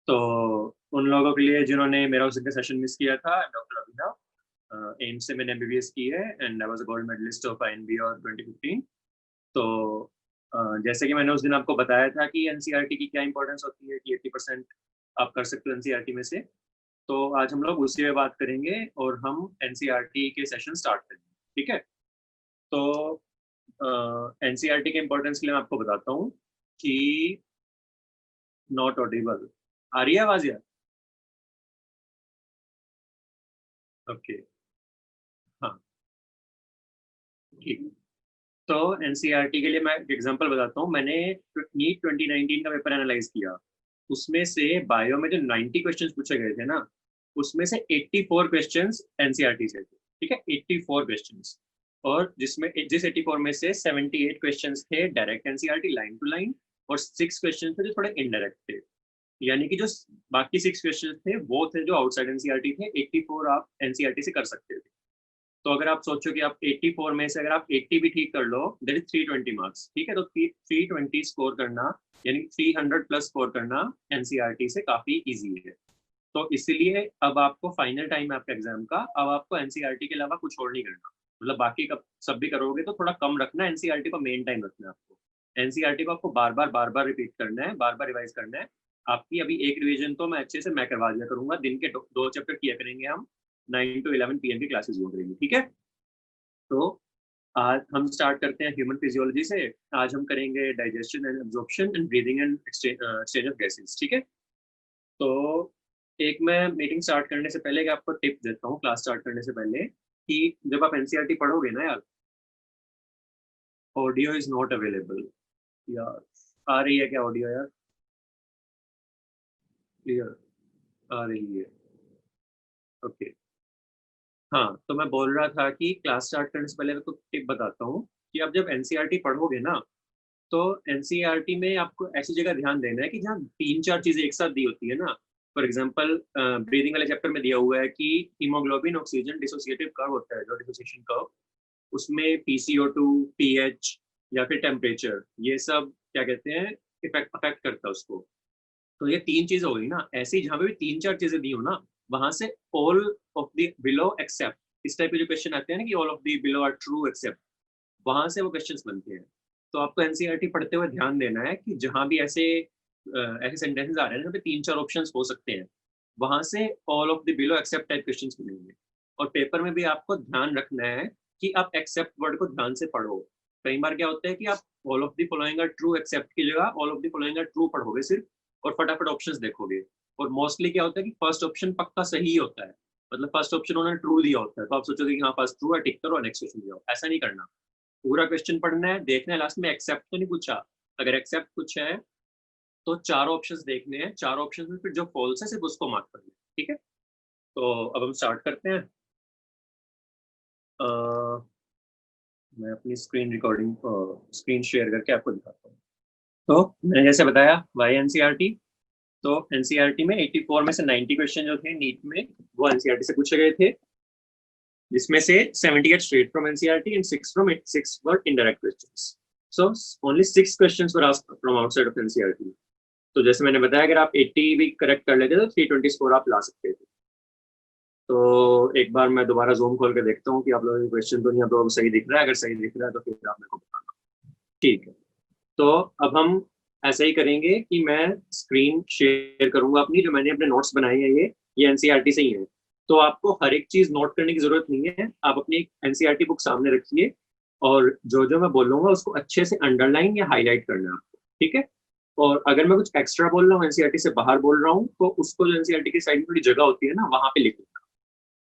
तो उन लोगों के लिए जिन्होंने मेरा उस दिन का सेशन मिस किया था, डॉक्टर अभिनव, एम्स से मैंने एमबीबीएस की है and I was a gold medalist of INB और 2015। तो जैसे कि मैंने उस दिन आपको बताया था कि एनसीईआरटी की क्या इंपॉर्टेंस होती है कि 80% आप कर सकते हो एनसीईआरटी में से। तो आज हम लोग उसी में बात करेंगे और हम एनसीईआरटी के सेशन स्टार्ट करेंगे, ठीक है। तो एनसीईआरटी के इंपॉर्टेंस के लिए मैं आपको बताता हूँ कि नॉट ऑडिबल आ रही है आवाज यार? ओके, हाँ, ठीक। तो एनसीईआरटी के लिए मैं एक एग्जांपल बताता हूँ। मैंने नीट 2019 का पेपर एनालाइज किया। उसमें से बायो में जो 90 क्वेश्चंस पूछे गए थे ना, उसमें से 84 क्वेश्चंस एनसीईआरटी से थे, ठीक है, 84 क्वेश्चंस। और जिस 84 में से 78 क्वेश्चंस थे direct NCERT line to line, और 6 क्वेश्चन थे जो थोड़े इनडायरेक्ट थे। यानी कि जो बाकी 6 क्वेश्चन थे वो थे जो आउटसाइड एनसीईआरटी थे। 84 आप एनसीईआरटी से कर सकते थे। तो अगर आप सोचो कि आप 84 में से अगर आप 80 भी ठीक कर लो, दैट इज 320 मार्क्स, ठीक है। तो 320 स्कोर करना यानी 300 प्लस स्कोर करना एनसीईआरटी से काफी इजी है। तो इसीलिए अब आपको फाइनल टाइम है आपके एग्जाम का, अब आपको एनसीईआरटी के अलावा कुछ और नहीं करना। मतलब बाकी सब भी करोगे तो थोड़ा कम रखना, एनसीईआरटी को मेन टाइम रखना है आपको। एनसीईआरटी को आपको बार बार रिपीट करना है, बार बार रिवाइज करना है। आपकी अभी एक रिवीजन तो मैं अच्छे से मैं करवा दिया करूंगा, दिन के दो चैप्टर किया करेंगे हम। 9 to 11 PM की क्लासेस हुआ करेंगी, ठीक है। तो आज हम स्टार्ट करते हैं ह्यूमन फिजियोलॉजी से। आज हम करेंगे digestion and absorption and breathing and exchange of gases, ठीक है। तो एक मैं मीटिंग स्टार्ट करने से पहले आपको टिप देता हूँ, क्लास स्टार्ट करने से पहले, कि जब आप एनसीईआरटी पढ़ोगे ना यार, ऑडियो इज नॉट अवेलेबल। यार आ रही है क्या ऑडियो यार? क्लियर आ रही है? ओके। हाँ, तो मैं बोल रहा था कि क्लास स्टार्ट करने से पहले मैं कुछ टिप बताता हूँ कि आप जब एनसीईआरटी पढ़ोगे ना, तो एनसीईआरटी में आपको ऐसी जगह ध्यान देना है कि जहाँ 3-4 चीजें एक साथ दी होती है ना। फॉर एग्जाम्पल ब्रीदिंग वाले चैप्टर में दिया हुआ है कि हीमोग्लोबिन ऑक्सीजन डिसोसिएटिव कर्व होता है, जो डिसोसिएशन कर्व, उसमें पीसीओ2, पीएच या फिर टेम्परेचर, ये सब क्या कहते हैं, इफेक्ट अफेक्ट करता है उसको। तो ये 3 चीजें हो गई ना, ऐसी जहां पे भी 3-4 चीजें दी हो ना, वहां से all of the below except, इस टाइप के जो क्वेश्चन आते हैं ना कि all of the below are true except, वहां से वो क्वेश्चंस बनते हैं। तो आपको एनसीईआरटी पढ़ते हुए ध्यान देना है कि जहां भी ऐसे सेंटेंसेस आ रहे हैं जहाँ पे 3-4 ऑप्शंस हो सकते हैं, वहां से all of the below except type questions मिलेंगे। और पेपर में भी आपको ध्यान रखना है कि आप एक्सेप्ट वर्ड को ध्यान से पढ़ो। कई बार क्या होता है कि आप all of the following are true except की जगह all of the following are true पढ़ोगे सिर्फ, और फटाफट ऑप्शंस देखोगे। और मोस्टली क्या होता है कि फर्स्ट ऑप्शन पक्का सही ही होता है, मतलब फर्स्ट ऑप्शन उन्होंने ट्रू दिया होता है, तो आप सोचोगे कि हाँ फर्स्ट ट्रू है, टिक करो, नेक्स्ट क्वेश्चन दिया। ऐसा नहीं करना, पूरा क्वेश्चन पढ़ना है, देखना है लास्ट में एक्सेप्ट तो नहीं पूछा। अगर एक्सेप्ट कुछ है तो चारों ऑप्शंस देखने हैं, चारों ऑप्शंस में फिर जो फॉल्स है सिर्फ उसको मार्क करना है, ठीक है। तो अब हम स्टार्ट करते हैं। अ, मैं अपनी स्क्रीन रिकॉर्डिंग स्क्रीन शेयर करके आपको दिखाता हूँ। तो मैंने जैसे बताया वाई एनसीईआरटी। तो एनसीईआरटी में 84 में से 90 क्वेश्चन जो थे नीट में, वो एनसीईआरटी से पूछे गए थे, जिसमें से 78 straight from NCERT and 6 were indirect questions. So only 6 questions were asked from outside of NCERT. तो जैसे मैंने बताया अगर आप 80 भी करेक्ट कर लेते तो 320 स्कोर आप ला सकते थे। तो एक बार मैं दोबारा जूम खोल के देखता हूँ कि आप लोगों के क्वेश्चन तो नहीं आप लोगों को सही दिख रहा है। अगर सही दिख रहा है तो फिर आप मेरे को बताना, ठीक है। तो अब हम ऐसा ही करेंगे कि मैं स्क्रीन शेयर करूंगा अपनी, जो मैंने अपने नोट्स बनाए हैं ये एनसीईआरटी से ही है। तो आपको हर एक चीज नोट करने की जरूरत नहीं है, आप अपनी एनसीईआरटी बुक सामने रखिए और जो जो मैं बोलूंगा उसको अच्छे से अंडरलाइन या हाईलाइट करना है आपको, ठीक है। और अगर मैं कुछ एक्स्ट्रा बोल रहा हूँ, एनसीईआरटी से बाहर बोल रहा हूँ, तो उसको जो एनसीईआरटी की साइड में थोड़ी जगह होती है ना, वहां पे लिख लूंगा।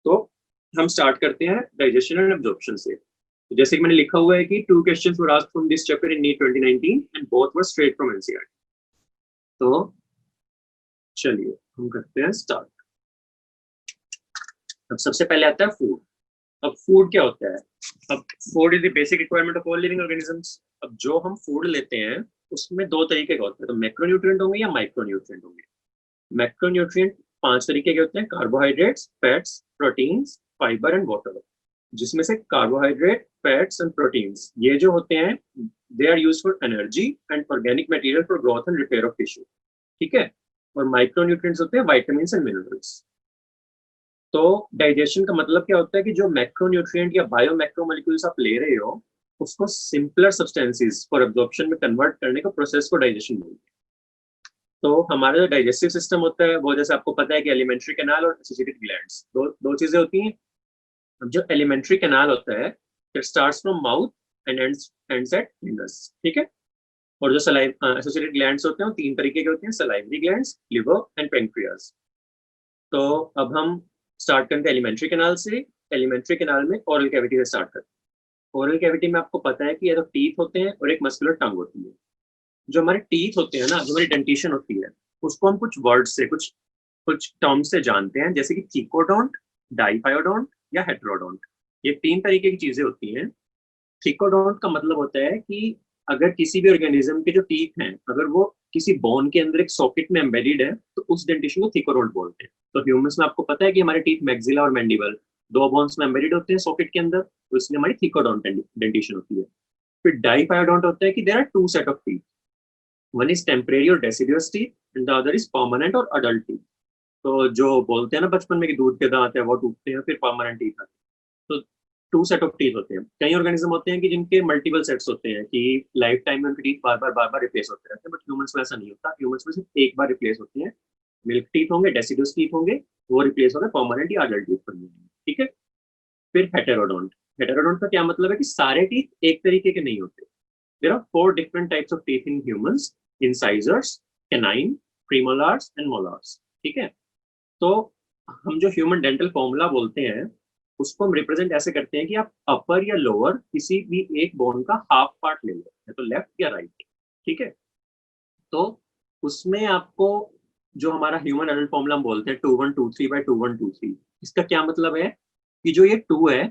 तो हम स्टार्ट करते हैं डाइजेशन एंड एब्जॉर्प्शन से। तो जैसे कि मैंने लिखा हुआ है कि 2 questions were asked from this chapter in NEET 2019 and both were straight from NCERT. तो चलिए हम करते हैं स्टार्ट। अब सबसे पहले आता है फूड। अब फूड क्या होता है? अब food is the basic requirement of all living organisms. अब जो हम फूड लेते हैं उसमें 2 तरीके के होते हैं, तो मैक्रोन्यूट्रिएंट होंगे या माइक्रोन्यूट्रिएंट होंगे। मैक्रोन्यूट्रिएंट 5 तरीके के होते हैं, carbohydrates, fats, proteins, fibre and water. जिसमें से कार्बोहाइड्रेट, फैट्स एंड प्रोटीन्स ये जो होते हैं, they are used for energy and organic material for growth and repair of tissue, ठीक है। और माइक्रोन्यूट्रिएंट्स होते हैं विटामिन एंड मिनरल्स। तो डाइजेशन का मतलब क्या होता है कि जो मैक्रोन्यूट्रिएंट या बायो मैक्रोमोलिक्यूल्स आप ले रहे हो उसको सिंपलर सब्सटेंसेस फॉर एब्जॉर्प्शन में कन्वर्ट करने का प्रोसेस को डाइजेशन बोलते हैं। तो हमारा जो डाइजेस्टिव सिस्टम होता है वो जैसे आपको पता है कि एलिमेंट्री कैनाल और एसोसिएटेड ग्लैंड्स, दो चीजें होती हैं। अब जो एलिमेंट्री कैनाल होता है it starts from mouth and ends at anus, ठीक है। और जो एसोसिएटेड ग्लैंड्स होते हैं वो तीन तरीके के होते हैं, salivary glands, liver and pancreas. तो अब हम स्टार्ट करते हैं एलिमेंट्री कैनाल से। एलिमेंट्री कैनाल में ओरल कैविटी से स्टार्ट करते हैं। ओरल कैविटी में आपको पता है कि ये तो टीथ होते हैं और एक मस्कुलर टंग होती है। जो हमारे टीथ होते हैं ना, जो हमारी डेंटिशन होती है, उसको हम कुछ वर्ड से कुछ कुछ टर्म से जानते हैं, जैसे कि थीकोडोंट, डाइफायोडोंट या हेटेरोडोंट। ये तीन तरीके की चीजें होती हैं। थीकोडोंट का मतलब होता है कि अगर किसी भी ऑर्गेनिज्म के जो टीथ हैं अगर वो किसी बोन के अंदर एक सॉकेट में एम्बेडेड है तो उस डेंटिशन को थीकोडोंट बोलते हैं। तो ह्यूमंस में आपको पता है कि हमारे टीथ मैक्सिला और मैंडिबल दो बोन्स में एम्बेडेड होते हैं सॉकेट के अंदर, तो इसलिए हमारी थीकोडोंट डेंटिशन होती है। फिर डाइफायोडोंट होता है कि there are two set of teeth, one is temporary और deciduous teeth and the other is permanent और अडल्ट टीथ। तो जो बोलते हैं ना बचपन में कि दूध के दांत है वो टूटते हैं, फिर परमानेंट टीथ आते हैं। तो टू सेट ऑफ टीथ होते हैं। कई ऑर्गेनिज्म होते हैं कि जिनके मल्टीपल सेट्स होते हैं कि लाइफ टाइम में उनके टीथ बार बार रिप्लेस होते रहते हैं, बट ह्यूमंस में ऐसा नहीं होता। ह्यूमंस में सिर्फ एक बार रिप्लेस होती है। मिल्क टीथ होंगे, डेसिडुअस टीथ होंगे, वो रिप्लेस होंगे परमानेंट या अडल्ट टीथ बन जाएंगे, ठीक है। फिर हेटेरोडोंट। हेटेरोडोंट का क्या मतलब है कि सारे टीथ एक तरीके के नहीं होते। There are four different types of teeth in humans: incisors, canine, premolars and molars, ठीक है। तो हम जो ह्यूमन डेंटल फॉर्मूला बोलते हैं उसको हम रिप्रेजेंट ऐसे करते हैं कि आप अपर या लोअर किसी भी एक बोन का हाफ पार्ट ले लो, या तो लेफ्ट या राइट, ठीक है। तो उसमें आपको जो हमारा ह्यूमन एडल्ट फॉर्मूला हम बोलते हैं 2123/2123, इसका क्या मतलब है कि जो ये टू है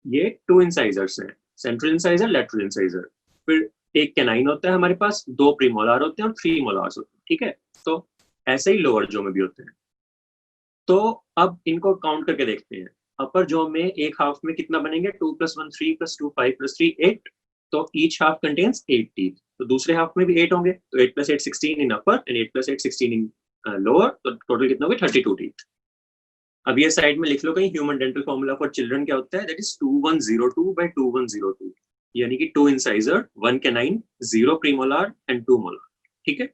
ये टू इंसाइजर्स हैं, सेंट्रल इंसाइजर, लेटरल इंसाइजर। फिर एक कैनाइन होता है हमारे पास, दो प्रीमोलार होते हैं और थ्री मोलार्स होते हैं, ठीक है। तो ऐसे ही लोअर जो में भी होते हैं। तो अब इनको काउंट करके देखते हैं। अपर जॉ में एक हाफ में कितना बनेंगे, 2+1 3 +2 5 +3 8। तो ईच हाफ कंटेन्स 8 टीथ। तो दूसरे हाफ में भी 8 होंगे, तो 8 + 8 16 इन अपर एंड 8 + 8 16 इन लोअर। तो टोटल कितना हो गया, 32 टीथ। अब ये साइड में लिख लो कहीं, human dental formula for children क्या होता है, दैट इज 2102/2102, यानी कि 2 incisor, 1 canine, 0 premolar and 2 molar, ठीक है।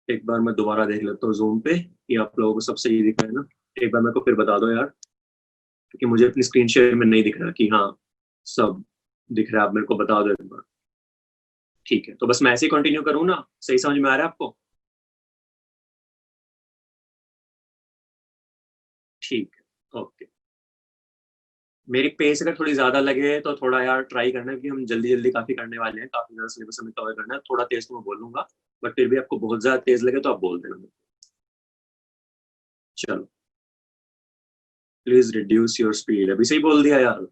एक बार मैं दोबारा देख लेता हूँ जूम पे कि आप लोगों को सब सही दिख रहा है ना। एक बार मेरे को फिर बता दो यार, क्योंकि मुझे अपनी स्क्रीन शेयर में नहीं दिख रहा कि हाँ सब दिख रहा है। आप मेरे को बता दो एक बार, ठीक है। तो बस मैं ऐसे ही कंटिन्यू करूँ ना, सही समझ में आ रहा है आपको? ठीक है, ओके। मेरी पेस अगर थोड़ी ज्यादा लगे तो थोड़ा यार ट्राई करना, क्योंकि हम जल्दी जल्दी काफी करने वाले हैं, काफी ज्यादा सिलेबस हमें कवर करना है। थोड़ा तेज तो मैं बोलूंगा, बट फिर भी आपको बहुत ज्यादा तेज लगे तो आप बोल देना। चलो, प्लीज रिड्यूस योर स्पीड। अभी सही बोल दिया यार।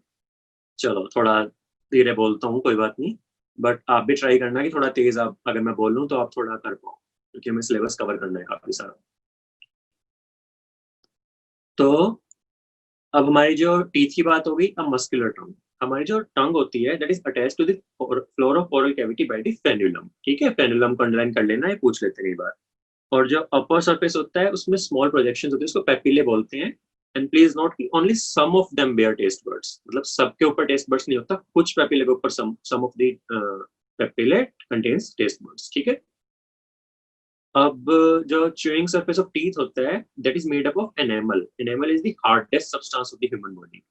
चलो थोड़ा धीरे बोलता हूँ, कोई बात नहीं। बट आप भी ट्राई करना कि थोड़ा तेज आप अगर मैं बोल लूँ तो आप थोड़ा कर पाओ, क्योंकि हमें सिलेबस कवर करना है काफी सारा। तो अब हमारी जो टीथ की बात हो गई, अब मस्कुलर टंग। हमारी जो टंग होती है that is attach to the floor of oral cavity by the frenulum, ठीक है। फेन्युलम को अंडरलाइन कर लेना, ये पूछ लेते हैं कई बार। और जो अपर सरफेस होता है उसमें स्मॉल प्रोजेक्शन होते हैं, उसको पेपिले बोलते हैं। एंड प्लीज नोट कि only some of them bear taste buds, मतलब सबके ऊपर टेस्ट बर्ड्स नहीं होता, कुछ पेपिले के ऊपर some of the papillae contains taste buds, ठीक है। अब जो च्यूइंग सरफेस ऑफ टीथ होता है that is made up of enamel. Enamel is the hardest substance of the human body.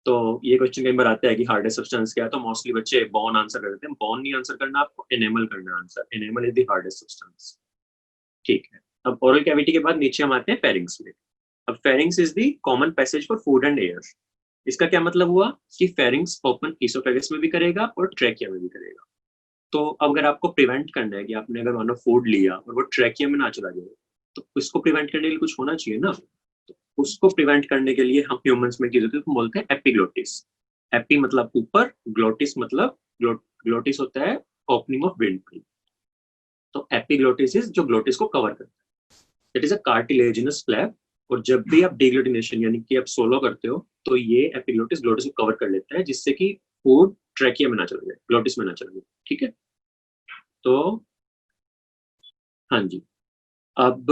तो ये क्वेश्चन कई बार आता है कि हार्डेस्ट सब्सटेंस क्या है, तो मोस्टली बच्चे बॉन आंसर कर देते हैं। बॉन नहीं आंसर करना, आपको एनेमल करना answer. Enamel is the hardest substance, ठीक है। अब ओरल कैविटी के बाद नीचे हम आते हैं फेरिंग्स में। अब pharynx is the common passage for food and air. इसका क्या मतलब हुआ कि फेरिंग्स ओपन ईसोफेगस में भी करेगा और ट्रैकिया में भी करेगा। तो अगर आपको प्रिवेंट करना है कि आपने अगर मानो फूड लिया और वो ट्रैकिया में ना चला जाए, तो उसको प्रिवेंट करने के लिए कुछ होना चाहिए ना। तो उसको प्रिवेंट करने के लिए हम ह्यूमंस में चीज होती है तो बोलते हैं एपिग्लोटिस। एपी मतलब ऊपर, ग्लोटिस मतलब ग्लोटिस होता है ओपनिंग ऑफ विंड। तो एपिग्लोटिस इज जो ग्लोटिस को कवर करता है, it is a cartilaginous flap. और जब भी आप डिग्लूटिनेशन यानी कि आप सोलो करते हो तो ये एपिग्लोटिस ग्लोटिस को कवर कर लेता है, जिससे कि फूड ट्रैकिया में ना चला जाए, ग्लोटिस में ना चला जाए, ठीक है। तो हाँ जी, अब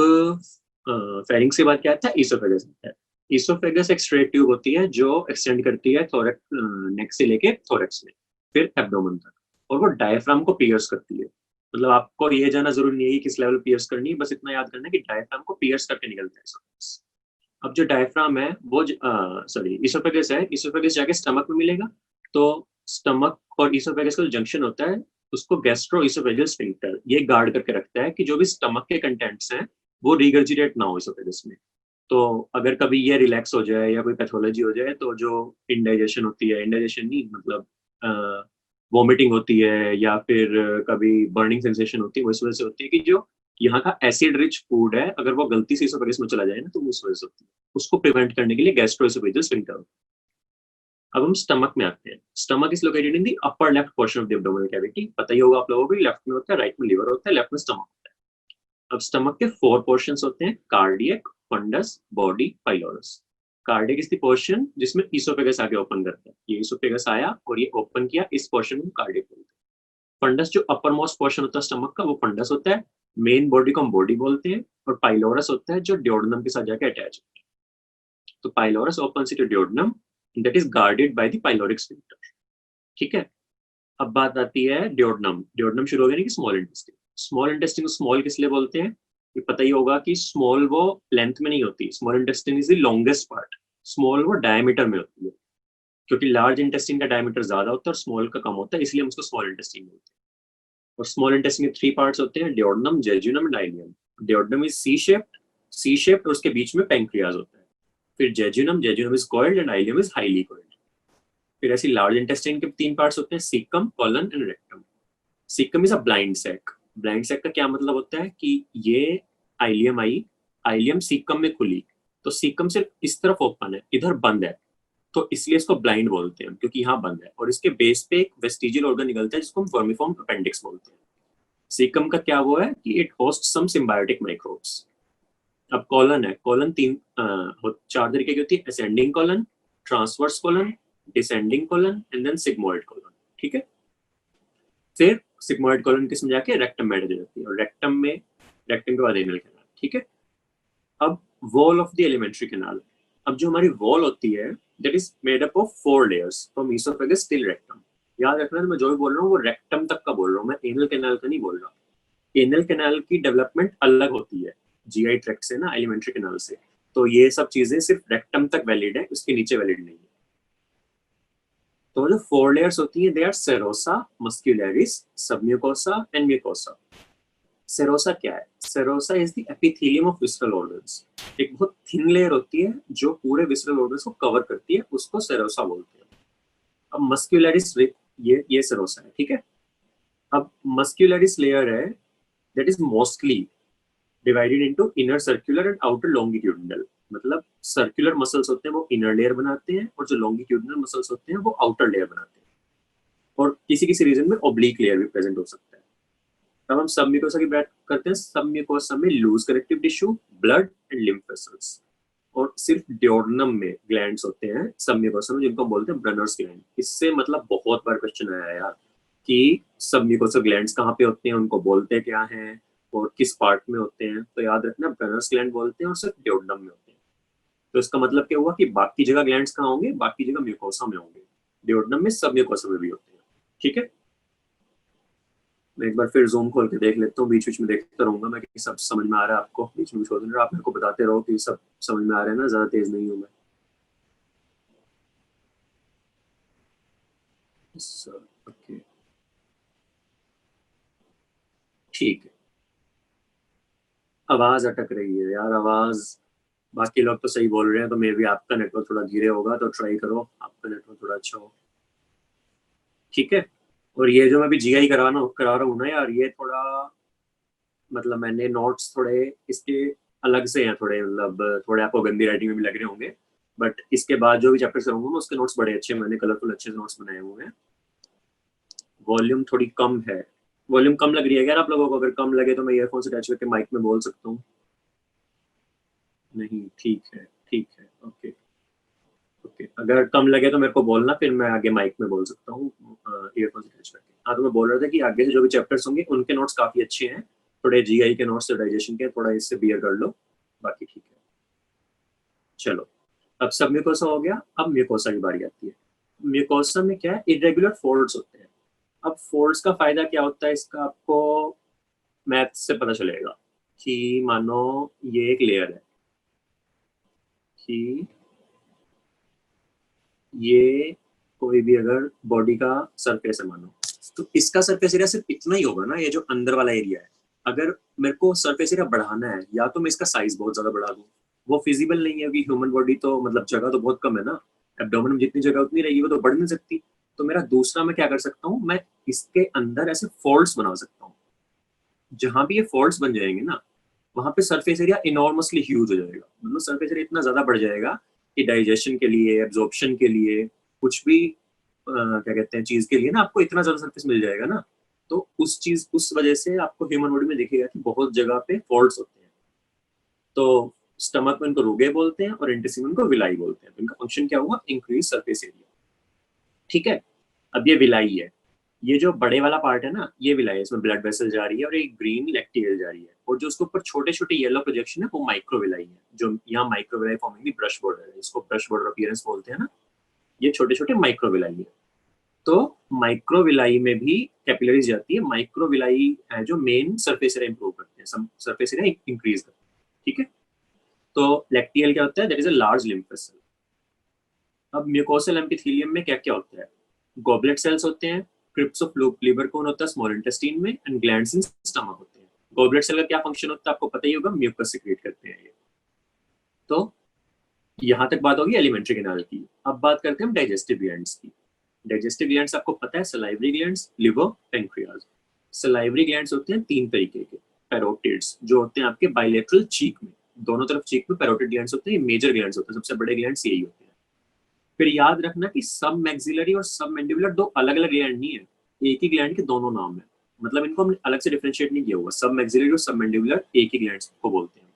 फेरिंग्स के बाद क्या आता है, ईसोफेगस आता है। ईसोफेगस एक स्ट्रेट ट्यूब होती है जो एक्सटेंड करती है थोरैक्स, नेक से लेके थोरैक्स में, फिर एब्डोमेन तक, और वो डायफ्राम को पियर्स करती है। मतलब आपको ये जानना जरूरी नहीं है कि किस लेवल पियर्स करनी है, बस इतना याद करना है कि डायफ्राम को पियर्स करके निकलता है ईसोफेगस। अब जो डायफ्राम है वो सॉरी ईसोफेगस है, ईसोफेगस जाके स्टमक में मिलेगा, तो स्टमक और ईसोफेगस का जो जंक्शन होता है उसको गैस्ट्रो ईसोफेगल स्फिंक्टर ये गार्ड करके रखता है कि जो भी स्टमक के कंटेंट्स हैं वो रिगर्जिटेट ना हो ईसोफेगस में। तो अगर कभी ये रिलैक्स हो जाए या कोई पैथोलॉजी हो जाए तो जो इंडाइजेशन होती है, इंडाइजेशन नहीं मतलब वॉमिटिंग होती है या फिर कभी बर्निंग सेंसेशन होती है, वो इस वजह से होती है कि जो यहाँ का एसिड रिच फूड है अगर वो गलती से इसोफेगस में चला जाए ना तो वो उस वजह से होती है। उसको प्रिवेंट करने के लिए गैस्ट्रोएसोफेजियल स्फिंक्टर। अब हम स्टमक में आते हैं। Stomach is located in the upper left portion of the abdominal cavity. पता ही होगा आप लोगों को, लेफ्ट में होता है, राइट में लिवर होता है, लेफ्ट में स्टमक होता है। अब स्टमक के 4 पोर्शंस होते हैं, cardiac, fundus, body, pylorus. Cardiac is the portion जिसमें इसोफेगस आगे ओपन करता है। ये इसोफेगस आया और ये ओपन किया, इस पोर्शन को कार्डियक बोलते हैं। फंडस जो अपर मोस्ट पोर्शन होता है स्टमक का वो फंडस होता है। मेन बॉडी को हम बॉडी बोलते हैं। और पाइलोरस होता है जो डियोडनम के साथ जाके अटैच होता है। तो pylorus open to duodenum, that is guarded by the pyloric sphincter. ठीक है। अब बात आती है डियोडनम। डियोडनम शुरू हो गया ना कि स्मॉल इंटेस्टिन। स्मॉल इंटेस्टिन को स्मॉल किस लिए बोलते हैं, ये पता ही होगा कि स्मॉल वो लेंथ में नहीं होती, small intestine is the longest part. Small वो डायमीटर में होती है, क्योंकि लार्ज इंटेस्टिन का डायमीटर ज्यादा होता है और स्मॉल का कम होता है, इसलिए हम उसको स्मॉल इंटेस्टिन बोलते हैं। और स्मॉल इंटेस्टिन के 3 पार्ट्स होते हैं, duodenum, jejunum and ileum. Duodenum is C shaped और उसके बीच में पैंक्रियाज होता है। फिर jejunum, jejunum is coiled and ileum is highly coiled. फिर ऐसी लार्ज इंटेस्टाइन के 3 पार्ट्स होते हैं, caecum, colon and rectum. Caecum is a blind sac. Blind sac का क्या मतलब होता है कि ये आइलियम आई, आइलियम सीकम में खुली, तो सीकम सिर्फ इस तरफ ओपन है, इधर बंद है, तो इसलिए इसको ब्लाइंड बोलते हैं क्योंकि यहाँ बंद है। और इसके बेस पे एक वेस्टिजियल ऑर्गन निकलता है जिसको हम वर्मिफॉर्म अपेंडिक्स बोलते हैं। सीकम का क्या वो है कि it host some symbiotic microbes. अब कॉलन है, कॉलन 4 तरीके की होती है, ascending colon, transverse colon, descending colon and then sigmoid colon. ठीक है। फिर सिग्मोइड कॉलन किस में जाके रेक्टम में अटैच होती है, और रेक्टम के बाद एनल कैनाल। ठीक है। अब wall of the alimentary canal. अब जो हमारी वॉल होती है that is made up of 4 layers from oesophagus till rectum. याद रखना मैं जो भी बोल रहा हूँ वो रेक्टम तक का बोल रहा हूँ, मैं एनल कैनाल का नहीं बोल रहा। एनल कैनाल की डेवलपमेंट अलग होती है जीआई ट्रैक्ट से ना, एलिमेंट्री कैनाल से। तो ये सब चीजें सिर्फ रेक्टम तक वैलिड है, उसके नीचे वैलिड नहीं है। तो जो 4 लेयर्स होती है they are serosa, muscularis, submucosa and mucosa. Serosa क्या है? Serosa is the epithelium of visceral organs. एक बहुत थिन लेयर होती है जो पूरे विसरल ऑर्गन्स को कवर करती है, उसको सेरोसा बोलते हैं। अब मस्क्यूलरिस, ये सेरोसा है। ठीक है। अब मस्क्यूलरिस लेयर है that is mostly divided into inner circular and outer longitudinal. मतलब सर्कुलर मसल्स होते हैं वो इनर लेयर बनाते हैं, और जो लॉन्गिट्यूडिनल मसल्स होते हैं वो आउटर लेयर बनाते हैं। और किसी किसी रीजन में ओब्लिक लेयर भी प्रेजेंट हो सकता है। तब हम सब म्यूकोसा की बात करते हैं। सब म्यूकोसा में loose connective tissue, blood and lymph vessels. और सिर्फ डियोडनम में ग्लैंड्स होते हैं सब म्यूकोसा में, जिनको हम बोलते हैं ब्रनर्स ग्लैंड। इससे मतलब बहुत बार क्वेश्चन आया यार कि सब म्यूकोसा ग्लैंड्स कहाँ पे होते हैं, उनको बोलते क्या हैं और किस पार्ट में होते हैं। तो याद रखना ब्रनर्स ग्लैंड बोलते हैं और सिर्फ डियोडनम में होते हैं। तो इसका मतलब क्या हुआ कि बाकी जगह ग्लैंड्स कहाँ होंगे, बाकी जगह म्यूकोसा में होंगे, डियोडनम में, सब म्यूकोसा में भी होते हैं। ठीक है। मैं एक बार फिर जूम खोल के देख लेता हूँ, बीच बीच में देखता रहूंगा मैं कि सब समझ में आ रहा है आपको। बीच में छोड़ देना, आप मेरे को बताते रहो कि सब समझ में आ रहा है ना, ज्यादा तेज नहीं हूँ मैं। ओके, ठीक है। आवाज अटक रही है यार, आवाज। बाकी लोग तो सही बोल रहे हैं, तो मे भी आपका नेटवर्क थोड़ा धीरे होगा, तो ट्राई करो आपका नेटवर्क थोड़ा अच्छा हो। ठीक है। और ये जो मैं भी जीआई करा रहा हूँ ना यार, ये थोड़ा मतलब मैंने नोट्स थोड़े इसके अलग से हैं थोड़े, मतलब थोड़े आपको गंदी राइटिंग में भी लग रहे होंगे, बट इसके बाद जो भी चैप्टर करूंगा मैं उसके नोट्स बड़े अच्छे, मैंने कलरफुल अच्छे नोट्स बनाए हुए हैं। वॉल्यूम थोड़ी कम है, वॉल्यूम कम लग रही है यार आप लोगों को? अगर कम लगे तो मैं ईयरफोन से अटैच करके माइक में बोल सकता हूँ। नहीं, ठीक है, ठीक है, ओके। ओके, अगर कम लगे तो मेरे को बोलना, फिर मैं आगे माइक में बोल सकता हूँ ईयरफोन से अटैच करके। हाँ, तो मैं बोल रहा था कि आगे से जो भी चैप्टर्स होंगे उनके नोट्स काफी अच्छे हैं, थोड़े जीआई के नोट्स डाइजेशन के, थोड़ा इससे बियर कर लो, बाकी ठीक है। चलो, अब सब म्यूकोसा हो गया, अब म्यूकोसा की बारी आती है। म्यूकोसा में क्या है, इरेगुलर फोल्ड्स होते हैं। अब फोल्ड्स का फायदा क्या होता है इसका, आपको मैथ से पता चलेगा कि मानो ये एक लेयर है, कि ये कोई भी अगर बॉडी का सरफेस है मानो, तो इसका सरफेस एरिया सिर्फ इतना ही होगा ना, ये जो अंदर वाला एरिया है। अगर मेरे को सरफेस एरिया बढ़ाना है, या तो मैं इसका साइज बहुत ज्यादा बढ़ा दूं, वो फिजिबल नहीं है, क्योंकि ह्यूमन बॉडी तो मतलब जगह तो बहुत कम है ना, एब्डोमेन में जितनी जगह उतनी रहेगी, वो तो बढ़ नहीं सकती। तो मेरा दूसरा मैं क्या कर सकता हूँ, मैं इसके अंदर ऐसे फोल्ड्स बना सकता हूँ। जहां भी ये फोल्ड्स बन जाएंगे ना, वहां पे सरफेस एरिया इनॉर्मसली ह्यूज हो जाएगा, मतलब सरफेस एरिया इतना ज्यादा बढ़ जाएगा कि डाइजेशन के लिए, एब्जॉर्प्शन के लिए, कुछ भी क्या कहते हैं चीज के लिए ना, आपको इतना ज्यादा सरफेस मिल जाएगा ना। तो उस चीज, उस वजह से आपको ह्यूमन बॉडी में दिखेगा कि बहुत जगह पे फॉल्ट्स होते हैं। तो स्टमक में इनको रुगे बोलते हैं और इंटेस्टाइन को विलाई बोलते हैं। तो इनका फंक्शन क्या हुआ, इंक्रीज सरफेस एरिया। ठीक है, अब ये विलाई है, ये जो बड़े वाला पार्ट है ना, ये विलाई है, इसमें ब्लड वेसल जा रही है और एक ग्रीन लैक्टियल जा रही है, और जो उसके ऊपर छोटे छोटे येलो प्रोजेक्शन है वो माइक्रोविलाई है, जो यहाँ माइक्रोविलाई फॉर्मिंग दी ब्रश बॉर्डर है, इसको ब्रश बॉर्डर अपीयरेंस बोलते हैं ना, ये छोटे छोटे माइक्रोविलाई है। तो माइक्रोविलाई में भी कैपिलरीज जाती है, माइक्रोविलाई है जो मेन सरफेस एरिया इंप्रूव करते हैं, सरफेस एरिया इंक्रीज करते हैं। ठीक है, तो लैक्टियल क्या होता है, that is a large lymph vessel. अब म्यूकोसल एपिथेलियम में क्या क्या होता है, गॉबलेट सेल्स होते हैं, क्रिप्स ऑफ लीवर कोन होता है स्मॉल इंटेस्टाइन में, एंड ग्लैंड्स इन स्टमक होते हैं। गॉबलेट सेल का क्या फंक्शन होता है आपको पता ही होगा, म्यूकस सिक्रीट करते हैं ये। तो यहाँ तक बात होगी एलिमेंट्री कैनाल की। अब बात करते हैं हम डाइजेस्टिव ग्लैंड्स की। डाइजेस्टिव ग्लैंड्स आपको पता है, salivary glands, liver, pancreas. Salivary glands होते हैं तीन तरीके के, पैरोटिड्स, जो होते हैं आपके बाइलेटरल चीक में, दोनों तरफ चीक में पैरोटिड ग्लैंड्स होते हैं, मेजर ग्लैंड्स होते हैं, सबसे बड़े ग्लैंड्स यही होते हैं। फिर याद रखना कि सब मैक्सिलरी और सब मैंडिबुलर दो अलग अलग ग्लैंड नहीं है, एक ही ग्लैंड के दोनों नाम है, मतलब इनको हमने अलग से डिफरेंशिएट नहीं किया हुआ। सब मैक्सिलरी और सब मैंडिबुलर एक ही ग्लैंड को बोलते हैं।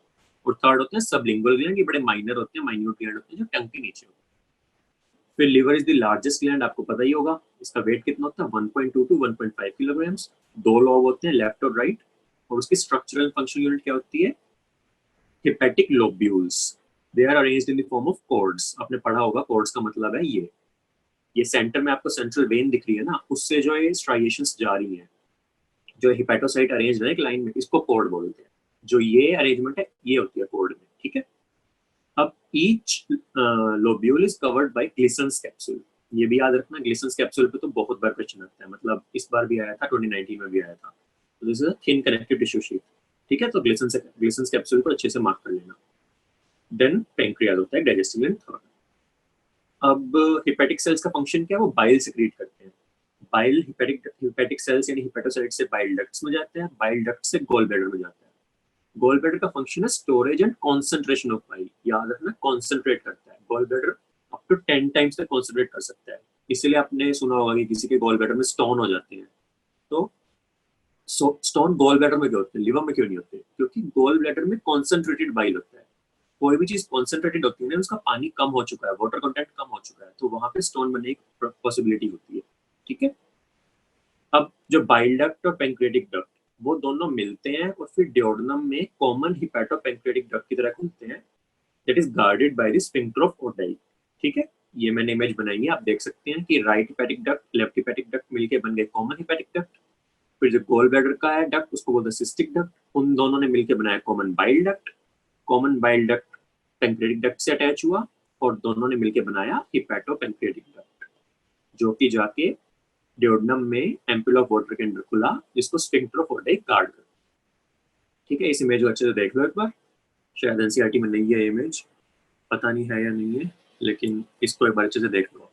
और थर्ड होते हैं सबलिंगुअल ग्लैंड, ये बड़े माइनर होते हैं, माइन्यूट ग्लैंड होते हैं जो टंग के नीचे होते हैं। फिर liver is the largest gland, आपको पता ही होगा, इसका वेट कितना होता है, 1.2 टू 1.5 किलोग्राम्स। दो लोब होते हैं, लेफ्ट और राइट, और उसकी स्ट्रक्चरल फंक्शन यूनिट क्या होती है, hepatic lobules. They are arranged in the form of cords. आपने पढ़ा होगा, कॉर्ड्स का मतलब है ये सेंटर में आपको सेंट्रल वेन दिख रही है ना, उससे जो ये स्ट्राइएशंस जा रही हैं, जो हिपेटोसाइट अरेंज है एक लाइन में, इसको कोड बोलते हैं। जो ये अरेंजमेंट है, ये होती है कोड में। ठीक है, अब each lobule is covered by Glisson's capsule. ये भी याद रखना, ग्लिसन्स कैप्सूल पे तो बहुत बार क्वेश्चन आता है, मतलब इस बार भी आया था, 2019 में भी आया था। तो this is a thin connective tissue sheet. ठीक है, तो ग्लिसन्स कैप्सूल को अच्छे से मार्क कर लेना। देन पेंक्रियाज होता है, डाइजेस्टिव ग्लैंड थर्ड। अब हिपेटिक सेल्स का फंक्शन क्या है, वो बाइल सिक्रीट करते हैं। बाइल हिपेटिक सेल्स यानी हिपेटोसाइट से बाइल डक्ट्स में जाते हैं, बाइल डक्ट से गोल ब्लैडर में जाता है। गोल ब्लैडर का फंक्शन है storage and concentration of bile. याद रखना, कंसंट्रेट करता है gall bladder, up to 10 times तक कंसंट्रेट कर सकता है। इसलिए आपने सुना होगा कि किसी के गोल ब्लैडर में स्टोन हो जाते हैं। तो स्टोन गोल ब्लैडर में क्यों होते हैं, लिवर में क्यों नहीं होते, क्योंकि गोल ब्लैडर में कॉन्सेंट्रेटेड बाइल होता है। कोई भी चीज कॉन्सेंट्रेटेड होती है ना, उसका पानी कम हो चुका है, वाटर कंटेंट कम हो चुका है, तो वहां पे स्टोन बनने की पॉसिबिलिटी होती है। ठीक है, अब जो बाइल डक्ट और पेंक्रियाटिक डक्ट, वो दोनों मिलते हैं और फिर डिओडनम में कॉमन हिपैटो पेंक्रियाटिक डक्ट की तरह घूमते हैं, that is guarded by the sphincter of Oddi. ठीक है, ये मैंने इमेज बनाई है, आप देख सकते हैं कि right hepatic duct, left hepatic duct मिलके बन गए कॉमन हिपैटिक डक्ट। फिर जो गोल ब्लैडर का है डक्ट, उसको बोलते हैं सिस्टिक डक्ट, उन दोनों ने मिलकर बनाया common bile duct. Common bile duct pancreatic duct से अटैच हुआ और दोनों ने मिलकर बनाया हिपैटो पेंक्रियाटिक डक्ट, जो कि जाके डिओडनम में एम्पुल ऑफ वाटर के अंदर खुला, जिसको स्फिंक्टर ऑफ ओटाई गार्ड कर। ठीक है, इस इमेज को अच्छे से देख लो एक बार, शायद एनसीईआरटी में नहीं है इमेज, पता नहीं है या नहीं है, लेकिन इसको एक बार अच्छे से देख लो।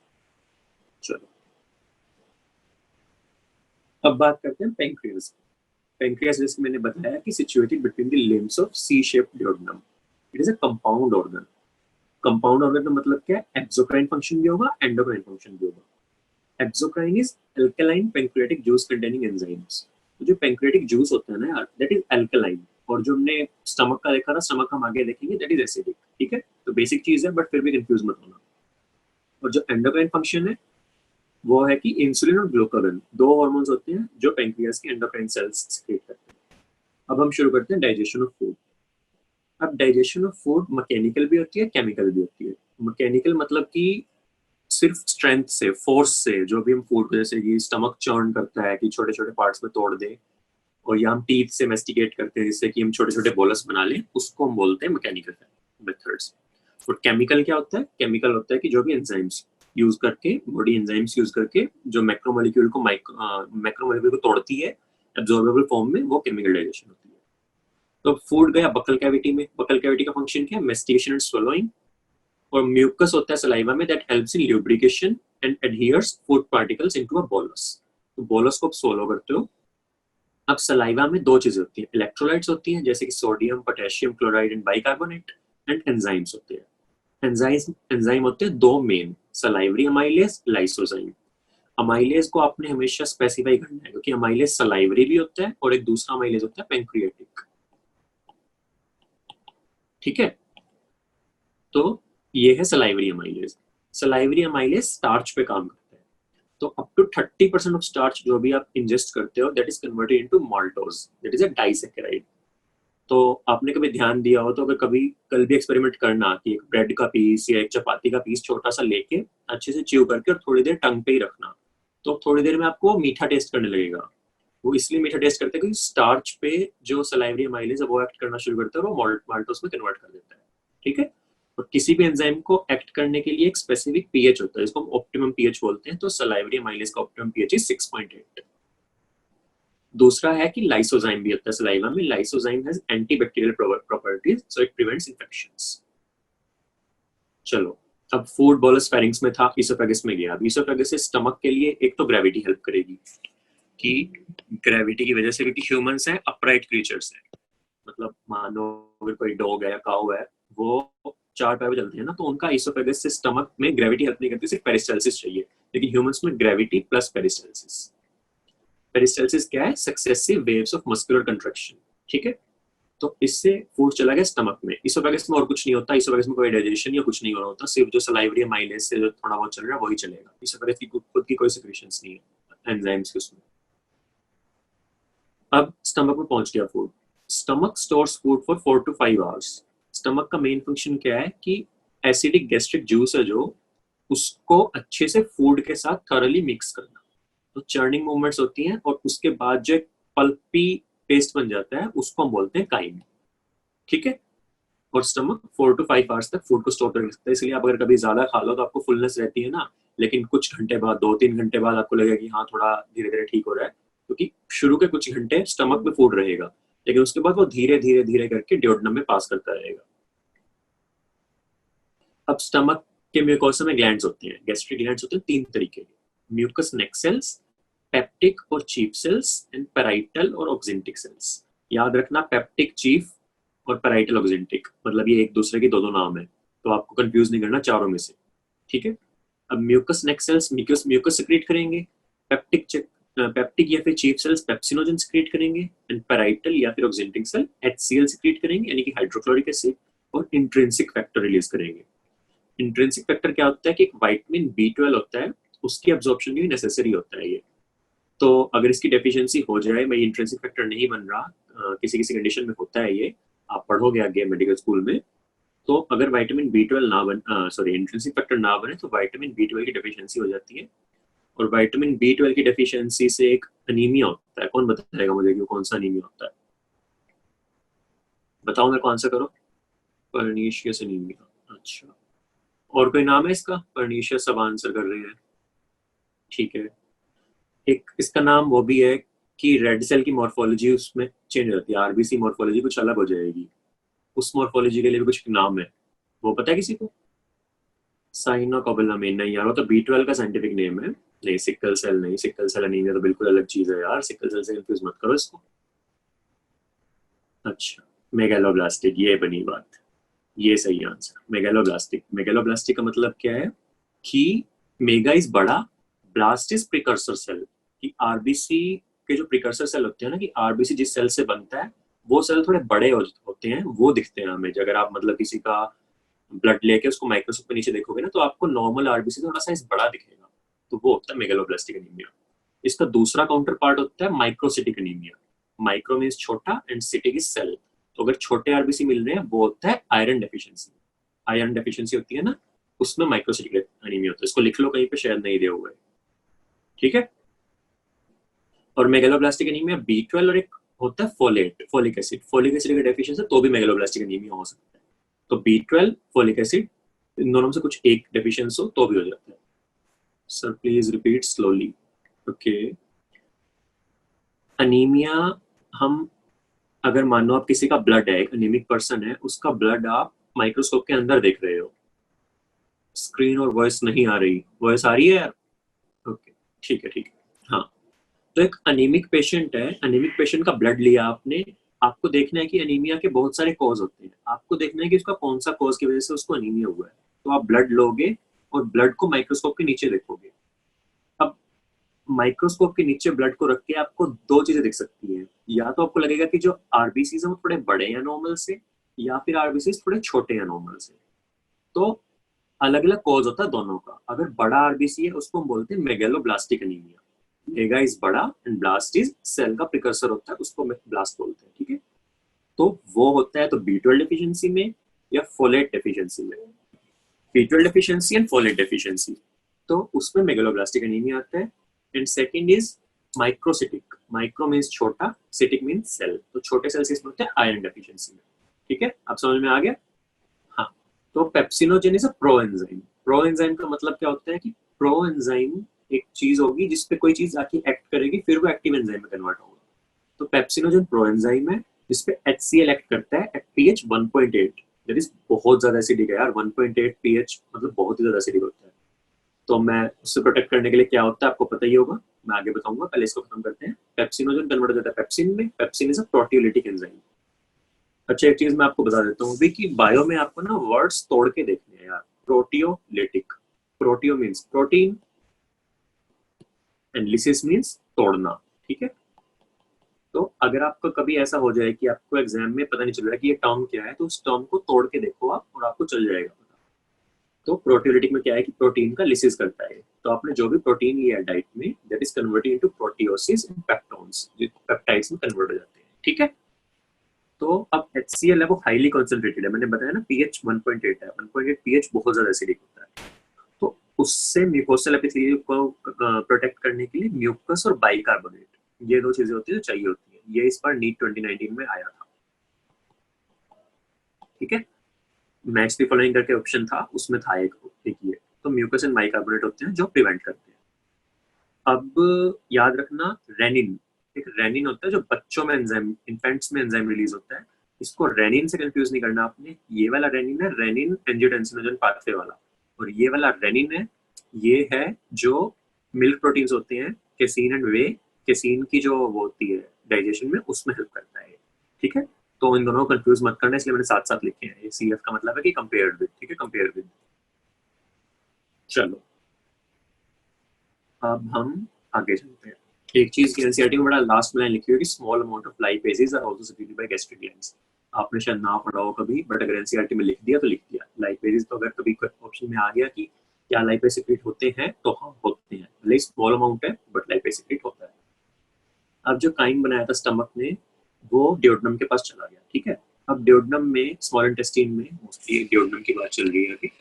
चलो, अब बात करते हैं पेंक्रियास। पेंक्रियास जैसे मैंने बताया कि situated between the limbs of C shaped duodenum, it is a compound organ. Compound organ का मतलब क्या है, एक्सोक्राइन फंक्शन भी होगा, एंडोक्राइन फंक्शन भी होगा। Exocrine is alkaline pancreatic juice containing enzymes. तो जो पेंक्रियाटिक जूस होता है ना यार, दैट इज अल्कलाइन। और जो हमने स्टमक का देखा था, स्टमक हम आगे देखेंगे, दैट इज एसिडिक। ठीक है, तो बेसिक चीज है, बट फिर भी कंफ्यूज मत होना। और जो एंडोक्राइन फंक्शन है, वो है कि इंसुलिन और ग्लूकागन दो हार्मोन्स होते हैं जो पेंक्रियास के एंडोक्राइन सेल्स सिक्रेट करते हैं। अब हम शुरू करते हैं डाइजेशन ऑफ फूड। अब डाइजेशन ऑफ फूड मैकेनिकल भी होती है, केमिकल भी होती है। मैकेनिकल मतलब कि सिर्फ स्ट्रेंथ से, फोर्स से, जो भी हम फूड को जैसे कि स्टमक चर्न करता है कि छोटे छोटे पार्ट्स में तोड़ दे, और या हम टीथ से मेस्टिकेट करते हैं जिससे कि हम छोटे छोटे बोलस बना लें, उसको हम बोलते हैं मैकेनिकल मेथड्स। और केमिकल क्या होता है? केमिकल होता है कि जो भी एंजाइम्स यूज करके, बॉडी एंजाइम्स यूज करके जो मैक्रोमोलिक्यूल को मैक्रोमोलिक्यूल को तोड़ती है एब्जॉर्बेबल फॉर्म में, वो केमिकल डाइजेशन होती है। तो फूड गया बकल कैविटी में। बकल कैविटी का फंक्शन क्या है? Mastication and swallowing। और म्यूकस होता है सलाइवा में, that helps in lubrication and adheres food particles into a bolus. तो बोलस को आप सोलो करते हो। अब सलाइवा में दो चीजें होती हैं, इलेक्ट्रोलाइट्स होती हैं जैसे कि sodium, potassium chloride and bicarbonate, and enzymes होते हैं। एंजाइम होते हैं दो main, salivary amylase, lysozyme. Amylase को आपने हमेशा स्पेसिफाई करना है क्योंकि अमाइलेज सलाइवरी भी होता है और एक दूसरा अमाइलेज होता है पेंक्रियाटिक। ठीक है, तो ये है salivary amylase. Salivary amylase starch पे काम करता है। तो अप टू 30% ऑफ स्टार्च जो भी आप इंजेस्ट करते हो, that is converted into maltose, that is a disaccharide. तो आपने कभी ध्यान दिया हो तो अगर कभी कल भी एक्सपेरिमेंट करना कि एक ब्रेड का पीस या एक चपाती का पीस छोटा सा लेके अच्छे से च्यू करके और थोड़ी देर टंग पे ही रखना, तो थोड़ी देर में आपको मीठा टेस्ट करने लगेगा। वो इसलिए मीठा टेस्ट करते हैं क्योंकि स्टार्च पे जो सलाइवरी अमाइलेज है वो एक्ट करना शुरू करता है और वो माल्टोज में कन्वर्ट कर देता है। ठीक है, और किसी भी एंजाइम को एक्ट करने के लिए एक स्पेसिफिक पीएच होता है, इसको हम ऑप्टिमम पीएच बोलते हैं। तो सलाइवरी अमाइलेज का ऑप्टिमम पीएच इज 6.8। दूसरा है कि लाइसोजाइम भी होता है सलाइवा में। Lysozyme has antibacterial properties, so it prevents infections. चलो, अब फूड बोलस फेरिंग्स में था, इसोफेगस में गया। अब इसोफेगस से स्टमक के लिए एक तो ग्रेविटी हेल्प करेगी कि ग्रेविटी की वजह से, क्योंकि ह्यूमंस हैं अपराइट क्रीचर्स हैं, मतलब मानो अगर कोई डॉग है या काऊ है, वो चार पैर पे चलते हैं ना, तो उनका इसोफेगस से स्टमक में ग्रेविटी हेल्प नहीं करती, सिर्फ पेरिस्टाल्सिस चाहिए। लेकिन ह्यूमंस में ग्रेविटी प्लस पेरिस्टाल्सिस। पेरिस्टाल्सिस क्या है? Successive waves of muscular contraction. ठीक है, तो इससे फूड चला गया स्टमक में। इसोफेगस में और कुछ नहीं होता, इसोफेगस में कोई डाइजेशन या कुछ नहीं हो रहा होता, सिर्फ जो सलाइवरी माइलेज से जो थोड़ा बहुत चल रहा है वही चलेगा। इसोफेगस की खुद की कोई सिक्रीशंस नहीं है एंजाइम्स के उसमें। अब स्टमक में पहुंच गया food. Stomach stores food for 4 to 5 hours। Stomach का मेन फंक्शन क्या है कि एसिडिक गैस्ट्रिक जूस है जो, उसको अच्छे से फूड के साथ थॉरली मिक्स करना। तो चर्निंग मूवमेंट्स होती हैं और उसके बाद जो एक पल्पी पेस्ट बन जाता है उसको हम बोलते हैं काइम। ठीक है, और स्टमक 4 to 5 hours तक फूड को स्टोर कर सकता है। इसलिए आप अगर कभी ज्यादा खा लो तो आपको फुलनेस रहती है ना, लेकिन कुछ घंटे बाद, 2-3 घंटे बाद आपको लगेगा कि हाँ थोड़ा धीरे धीरे ठीक हो रहा है, क्योंकि शुरू के कुछ घंटे स्टमक में फूड रहेगा, लेकिन उसके बाद वो धीरे धीरे धीरे करके ड्यूोडेनम में पास करता रहेगा। अब स्टमक के म्यूकोसा में ग्लैंड्स होती हैं, गैस्ट्रिक ग्लैंड्स होते हैं 3 तरीके के, म्यूकस नेक सेल्स, पेप्टिक और चीफ सेल्स, एंड पेराइटल और ऑक्सिंटिक सेल्स। याद रखना, पेप्टिक, चीफ और पेराइटल ऑक्सिंटिक, मतलब ये एक दूसरे के दो दो नाम है, तो आपको कंफ्यूज नहीं करना चारों में से। ठीक है, अब म्यूकस नेक सेल्स म्यूकस म्यूकस सिक्रीट करेंगे, पेप्टिक या फिर चीफ सेल्स पेप्सिनोजन सिक्रीट करेंगे, एंड पेराइटल या फिर ऑक्सिंटिक सेल एचसीएल सिक्रीट करेंगे, यानी कि हाइड्रोक्लोरिक एसिड, और इंट्रिंसिक फैक्टर रिलीज करेंगे। इंट्रिंसिक फैक्टर क्या होता है कि एक विटामिन B12 होता है, उसकी एब्जॉर्प्शन भी नेसेसरी होता है ये। तो अगर इसकी डेफिशिएंसी हो जाए, मैं इंट्रिंसिक फैक्टर नहीं बन रहा, किसी किसी कंडीशन में होता है ये, आप पढ़ोगे आगे मेडिकल स्कूल में, तो अगर विटामिन B12 ना बन, सॉरी इंट्रिंसिक फैक्टर ना बने, तो विटामिन B12 की डेफिशिएंसी हो जाती है। और विटामिन B12 की डेफिशिएंसी से एक अनीमिया होता है। कौन बताएगा मुझे कि कौन सा अनीमिया होता है? बताओ, मेरे को आंसर करो। Pernicious anaemia. अच्छा, और कोई नाम है इसका? पर्नीशियस सब आंसर कर रहे हैं। ठीक है, एक इसका नाम वो भी है कि रेड सेल की मॉर्फोलॉजी उसमें चेंज हो जाती है, आरबीसी मॉर्फोलॉजी कुछ अलग हो जाएगी। उस मॉर्फोलॉजी के लिए भी कुछ नाम है, वो पता है किसी को? साइनोकोबालामिन नहीं यार, वो तो B12 का साइंटिफिक नेम है। नहीं, सिकल सेल नहीं, सिकल सेल अनीमिया तो बिल्कुल अलग चीज है यार, सिकल सेल से कंफ्यूज मत करो इसको। अच्छा, मेगालोब्लास्टिक, ये बनी बात, ये सही आंसर, मेगालोब्लास्टिक। मेगालोब्लास्टिक का मतलब क्या है कि मेगा इज बड़ा, ब्लास्ट इज प्रिकर्सर सेल। कि आरबीसी के जो प्रिकर्सर सेल होते हैं ना, कि आरबीसी जिस सेल से बनता है वो सेल थोड़े बड़े होते हैं, वो दिखते हैं हमें। अगर आप मतलब किसी का ब्लड लेके उसको माइक्रोस्कोप पे नीचे देखोगे ना, तो आपको नॉर्मल आरबीसी थोड़ा साइज बड़ा दिखेगा, तो वो होता है मेगालोब्लास्टिक एनीमिया। इसका दूसरा काउंटर पार्ट होता है माइक्रोसिटिक एनीमिया। माइक्रो मीन्स छोटा एंड सिटिक इज सेल। तो अगर छोटे आरबीसी मिल रहे हैं वो होता है आयरन डेफिशिएंसी। आयरन डेफिशिएंसी होती है ना, उसमें माइक्रोसिटिक एनीमिया होता है। इसको लिख लो कहीं पे, शायद नहीं दिया हुआ है, ठीक है। और मेगालोब्लास्टिक एनीमिया B12 और एक होता है folate, folic acid. Folic acid का डेफिशिएंसी तो भी मेगालोब्लास्टिक एनीमिया हो सकता है। तो B12 फोलिक एसिड इन दोनों में से कुछ एक डेफिशिएंसी हो तो भी हो जाता है। Sir please repeat slowly. Okay, anaemia हम, अगर मान लो आप किसी का ब्लड है, एक अनीमिक पर्सन है, उसका ब्लड आप माइक्रोस्कोप के अंदर देख रहे हो। स्क्रीन और वॉइस नहीं आ रही, वॉइस आ रही है यार? ओके, ठीक है ठीक है। हाँ, तो एक अनीमिक पेशेंट है, अनीमिक पेशेंट का ब्लड लिया आपने। आपको देखना है कि अनीमिया के बहुत सारे कॉज होते हैं, आपको देखना है कि उसका कौन सा कॉज की वजह से उसको अनीमिया हुआ है। तो आप ब्लड लोगे और ब्लड को माइक्रोस्कोप के नीचे देखोगे। अब माइक्रोस्कोप के नीचे ब्लड को रख के आपको दो चीजें दिख सकती हैं। या तो आपको लगेगा कि जो आरबीसी है वो थोड़े बड़े हैं नॉर्मल से, या फिर आरबीसी थोड़े छोटे हैं नॉर्मल से। तो अलग अलग कॉज होता है दोनों का। अगर बड़ा आरबीसी है उसको हम बोलते हैं मेगेलोब्लास्टिक एनीमिया। मेगा इज बड़ा एंड ब्लास्ट इज सेल का प्रिकर्सर होता है, उसको ब्लास्ट बोलते हैं, ठीक है। तो वो होता है तो B12 डेफिशिएंसी में या फोलेट डेफिशिएंसी में। B12 deficiency and folate deficiency, तो उसमें मेगेलोब्लास्टिक एनीमिया आता है। And second is microcytic. Micro means छोटा, सिटिक मींस सेल। तो छोटे सेल्स इसमें होते हैं आयरन डेफिशिएंसी में, ठीक है। अब समझ में आ गया? हाँ, तो pepsinogen is a pro enzyme. Pro enzyme का मतलब क्या होता है कि प्रो एंजाइम एक चीज होगी जिसपे कोई चीज आके एक्ट करेगी, फिर वो एक्टिव एंजाइम में कन्वर्ट होगा। तो पेप्सिनोजेन प्रो एंजाइम है जिसपे HCl एक्ट करता है एट pH 1.8। दैट इज बहुत ज्यादा एसिडिक है यार। 1.8 pH मतलब बहुत ही ज्यादा एसिडिक होता है। तो मैं उससे प्रोटेक्ट करने के लिए क्या होता है आपको पता ही होगा, मैं आगे बताऊंगा, पहले इसको खत्म करते हैं। पेप्सिनोजेन कन्वर्ट हो जाता है पेप्सिन में। Pepsin is a proteolytic enzyme. अच्छा, एक चीज मैं आपको बता देता हूँ कि बायो में आपको ना वर्ड्स तोड़ के देखने हैं यार। Proteolytic, proteo means protein and lysis means तोड़ना, ठीक है। तो अगर आपको कभी ऐसा हो जाए कि आपको एग्जाम में पता नहीं चल रहा कि ये टर्म क्या है, तो उस टर्म को तोड़ के देखो आप और आपको चल जाएगा पता। तो प्रोटियोलिटिक में क्या है कि प्रोटीन का लिसिस करता है। तो आपने जो भी प्रोटीन लिया है डाइट में, that is converted into proteoses and peptones, जो पेप्टाइड्स में कन्वर्ट हो जाते हैं, ठीक है। तो अब HCl है वो हाईली कॉन्सेंट्रेटेड है, मैंने बताया ना pH 1.8 है। 1.8 pH बहुत ज्यादा एसिडिक होता है। तो उससे म्यूकोसल एपिथेलियम को प्रोटेक्ट करने के लिए म्यूकस और बाइकार्बोनेट, ये दो चीजें होती है जो चाहिए होती है। ये इस बार नीट 2019 में आया था, ठीक है। मैच द फॉलोइंग करके ऑप्शन था, उसमें था एक ये। तो म्यूकस एंड बाइकार्बोनेट होते हैं जो प्रिवेंट करते हैं। अब याद रखना, रेनिन, एक रेनिन होता है जो बच्चों में एंजाइम, इन्फेंट्स में एंजाइम रिलीज होता है। इसको रेनिन से कंफ्यूज नहीं करना आपने। ये वाला रेनिन है रेनिन एंजियोटेंसिनोजन पाथवे वाला, और ये वाला रेनिन है, ये है जो मिल्क प्रोटीन्स होते हैं, केसीन एंड वे। केसीन की जो वो होती है डाइजेशन में, उसमें हेल्प करता है, ठीक है। तो इन दोनों को कंफ्यूज मत करना, इसलिए मैंने साथ साथ लिखे हैं। ये CF का मतलब है कि कंपेयर्ड विद, ठीक है, कंपेयर विद। चलो अब हम आगे चलते हैं। एक चीज की एनसीईआरटी में बड़ा लास्ट में लाइन लिखी हुई है कि small amount of lipases are also secreted by gastric glands. आपने शायद ना पढ़ा हो कभी, बट अगर एनसीईआरटी में लिख दिया तो लिख दिया। लाइपेजेस तो अगर कभी ऑप्शन में आ गया कि क्या लाइपेज सेक्रेट होते हैं, तो हाँ होते हैं, भले स्मॉल अमाउंट है बट लाइपेज सेक्रेट होता है। अब जो काइम बनाया था स्टमक ने, वो ड्यूोडेनम के पास चला गया, ठीक है। अब ड्यूोडेनम में, स्मॉल इंटेस्टाइन में, मोस्टली ड्यूोडेनम की बात चल रही है अभी।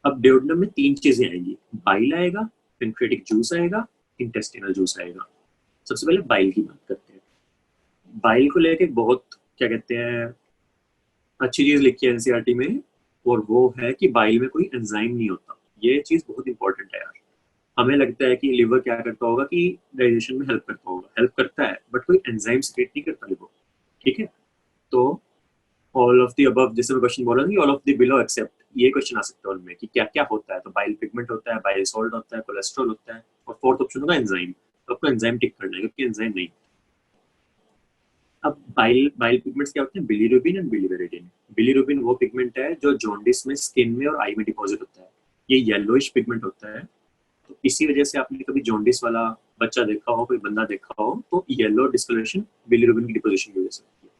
अब ड्यूोडेनम में तीन चीजें आएंगी, बाइल आएगा, पेनक्रियाटिक जूस आएगा, इंटेस्टिनल जूस आएगा। सबसे पहले बाइल की बात करते हैं। बाइल को लेके बहुत, क्या कहते हैं, अच्छी चीज लिखी है एनसीईआरटी में, और वो है कि बाइल में कोई एंजाइम नहीं होता। ये चीज बहुत इंपॉर्टेंट है यार। हमें लगता है कि लिवर क्या करता होगा कि डाइजेशन में हेल्प करता होगा, हेल्प करता है, बट कोई एंजाइम सेक्रेट नहीं करता लिवर, ठीक है। तो ऑल ऑफ द अबव, जैसे मैं क्वेश्चन बोल रहा हूँ, all of the below except, ये क्वेश्चन आ सकता है उनमें कि क्या क्या होता है। तो बाइल पिगमेंट होता है, बाइल सॉल्ट होता है, कोलेस्ट्रॉल होता है, और फोर्थ ऑप्शन होगा एंजाइम। तो आपको एंजाइम टिक करना है क्योंकि एंजाइम नहीं। अब बाइल बाइल पिगमेंट्स क्या होते हैं? Bilirubin and biliverdin. बिलीरुबिन वो पिगमेंट है जो जॉन्डिस में स्किन में और आई में डिपॉजिट होता है। ये येलोइश पिगमेंट होता है। तो इसी वजह से आपने कभी जॉन्डिस वाला बच्चा देखा हो, कोई बंदा देखा हो, तो येलो डिस्कलरेशन बिलीरुबिन की डिपोजिशन की वजह से होती है।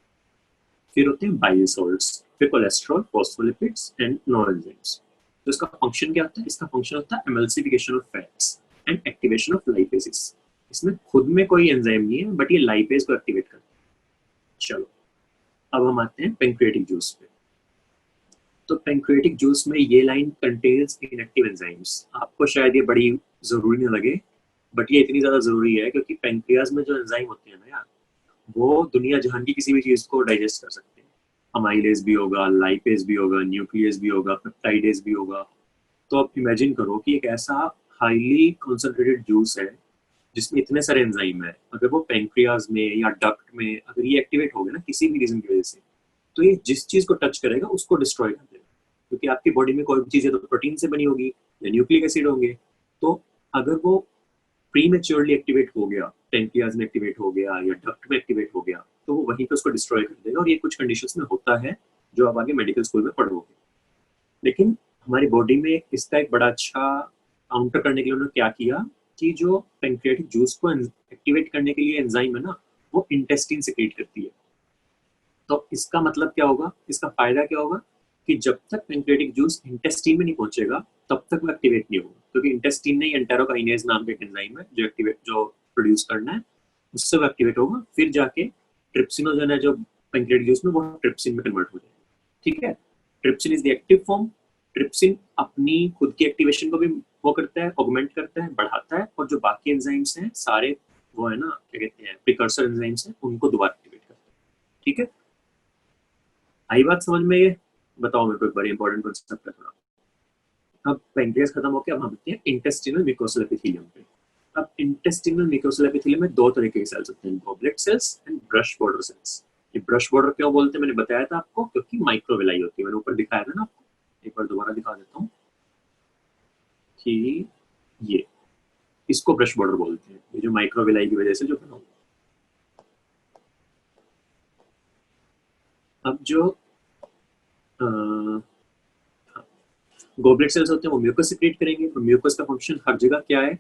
फिर होते हैं बाइल सॉल्ट्स, फिर cholesterol, phospholipids and non enzymes. तो इसका फंक्शन क्या होता है? इसका फंक्शन होता है emulsification of fats and activation of lipases. इसमें खुद में कोई एंजाइम नहीं है, बट ये लाइपेज को एक्टिवेट करता है। चलो अब हम आते हैं पेंक्रियाटिक जूस पे। तो पेंक्रियाटिक जूस में ये लाइन कंटेन्स इनएक्टिव एंजाइम्स। आपको शायद ये बड़ी जरूरी नहीं लगे, बट ये इतनी ज्यादा जरूरी है क्योंकि पेंक्रियाज में जो एंजाइम होते हैं ना यार, वो दुनिया जहान की किसी भी चीज को डाइजेस्ट कर सकते हैं। अमाइलेज भी होगा, लाइपेज भी होगा, न्यूक्लियस भी होगा, पेप्टाइडेज भी होगा। तो आप इमेजिन करो कि एक ऐसा हाईली कॉन्सेंट्रेटेड जूस है जिसमें इतने सारे एंजाइम है, अगर वो पेंक्रियाज में या डक्ट में अगर ये एक्टिवेट हो गए ना किसी भी रीजन की वजह से, तो ये जिस चीज को टच करेगा उसको डिस्ट्रॉय कर देगा। क्योंकि आपकी बॉडी में कोई भी चीज है तो प्रोटीन से बनी होगी या न्यूक्लिक एसिड होंगे। तो अगर वो प्रीमेच्योरली एक्टिवेट हो गया, पेंक्रियाज में एक्टिवेट हो गया या डक्ट में एक्टिवेट हो गया, तो वो वहीं पे उसको डिस्ट्रॉय कर देगा। और ये कुछ कंडीशंस में होता है जो आप आगे मेडिकल स्कूल में पढ़ोगे। लेकिन हमारी बॉडी में इसका एक बड़ा अच्छा काउंटर करने के लिए उन्होंने क्या किया कि जो पेंक्रियाटिक जूस को एक्टिवेट करने के लिए एंजाइम है ना, वो इंटेस्टिन सेक्रेट करती है। तो इसका मतलब क्या होगा, इसका फायदा क्या होगा कि जब तक पेंक्रियाटिक जूस इंटेस्टिन में नहीं पहुंचेगा तब तक वो एक्टिवेट नहीं होगा, क्योंकि इंटेस्टिन ने एंटेरोकाइनेज नाम का एक एंजाइम है जो प्रोड्यूस करना है, उससे वो एक्टिवेट होगा। फिर जाके ट्रिप्सिनोजन है जो पेंक्रियाटिक जूस में, वो ट्रिप्सिन में कन्वर्ट हो जाएगा। ठीक है, trypsin is the active form. Trypsin अपनी खुद की एक्टिवेशन को भी वो करता है, ऑगमेंट करता है, बढ़ाता है, और जो बाकी एंजाइम्स हैं सारे वो है ना, क्या कहते हैं, प्रिकर्सर एंजाइम्स हैं, उनको दोबारा एक्टिवेट करता है। ठीक है, आई बात समझ में? ये बताओ मेरे को, एक बड़ी इंपॉर्टेंट कॉन्सेप्ट है थोड़ा। अब पेंक्रियास खत्म हो गया, अब हम आते हैं इंटेस्टिनल म्यूकोसल एपिथेलियम पे। अब इंटेस्टिनल म्यूकोसल एपिथेलियम में दो तरह के सेल्स होते हैं, goblet cells and brush border cells. ये ब्रश बॉर्डर क्यों बोलते हैं मैंने बताया था आपको, क्योंकि माइक्रोविलाई होती है। मैंने ऊपर दिखाया था ना आपको, एक बार दोबारा दिखा देता हूँ कि ये इसको ब्रश बॉर्डर बोलते हैं, ये जो माइक्रोविलाई की वजह से जो बना हुआ। अब जो गोबलेट सेल्स होते हैं वो म्यूकस सिक्रेट करेंगे। तो म्यूकस का फंक्शन हर जगह क्या है,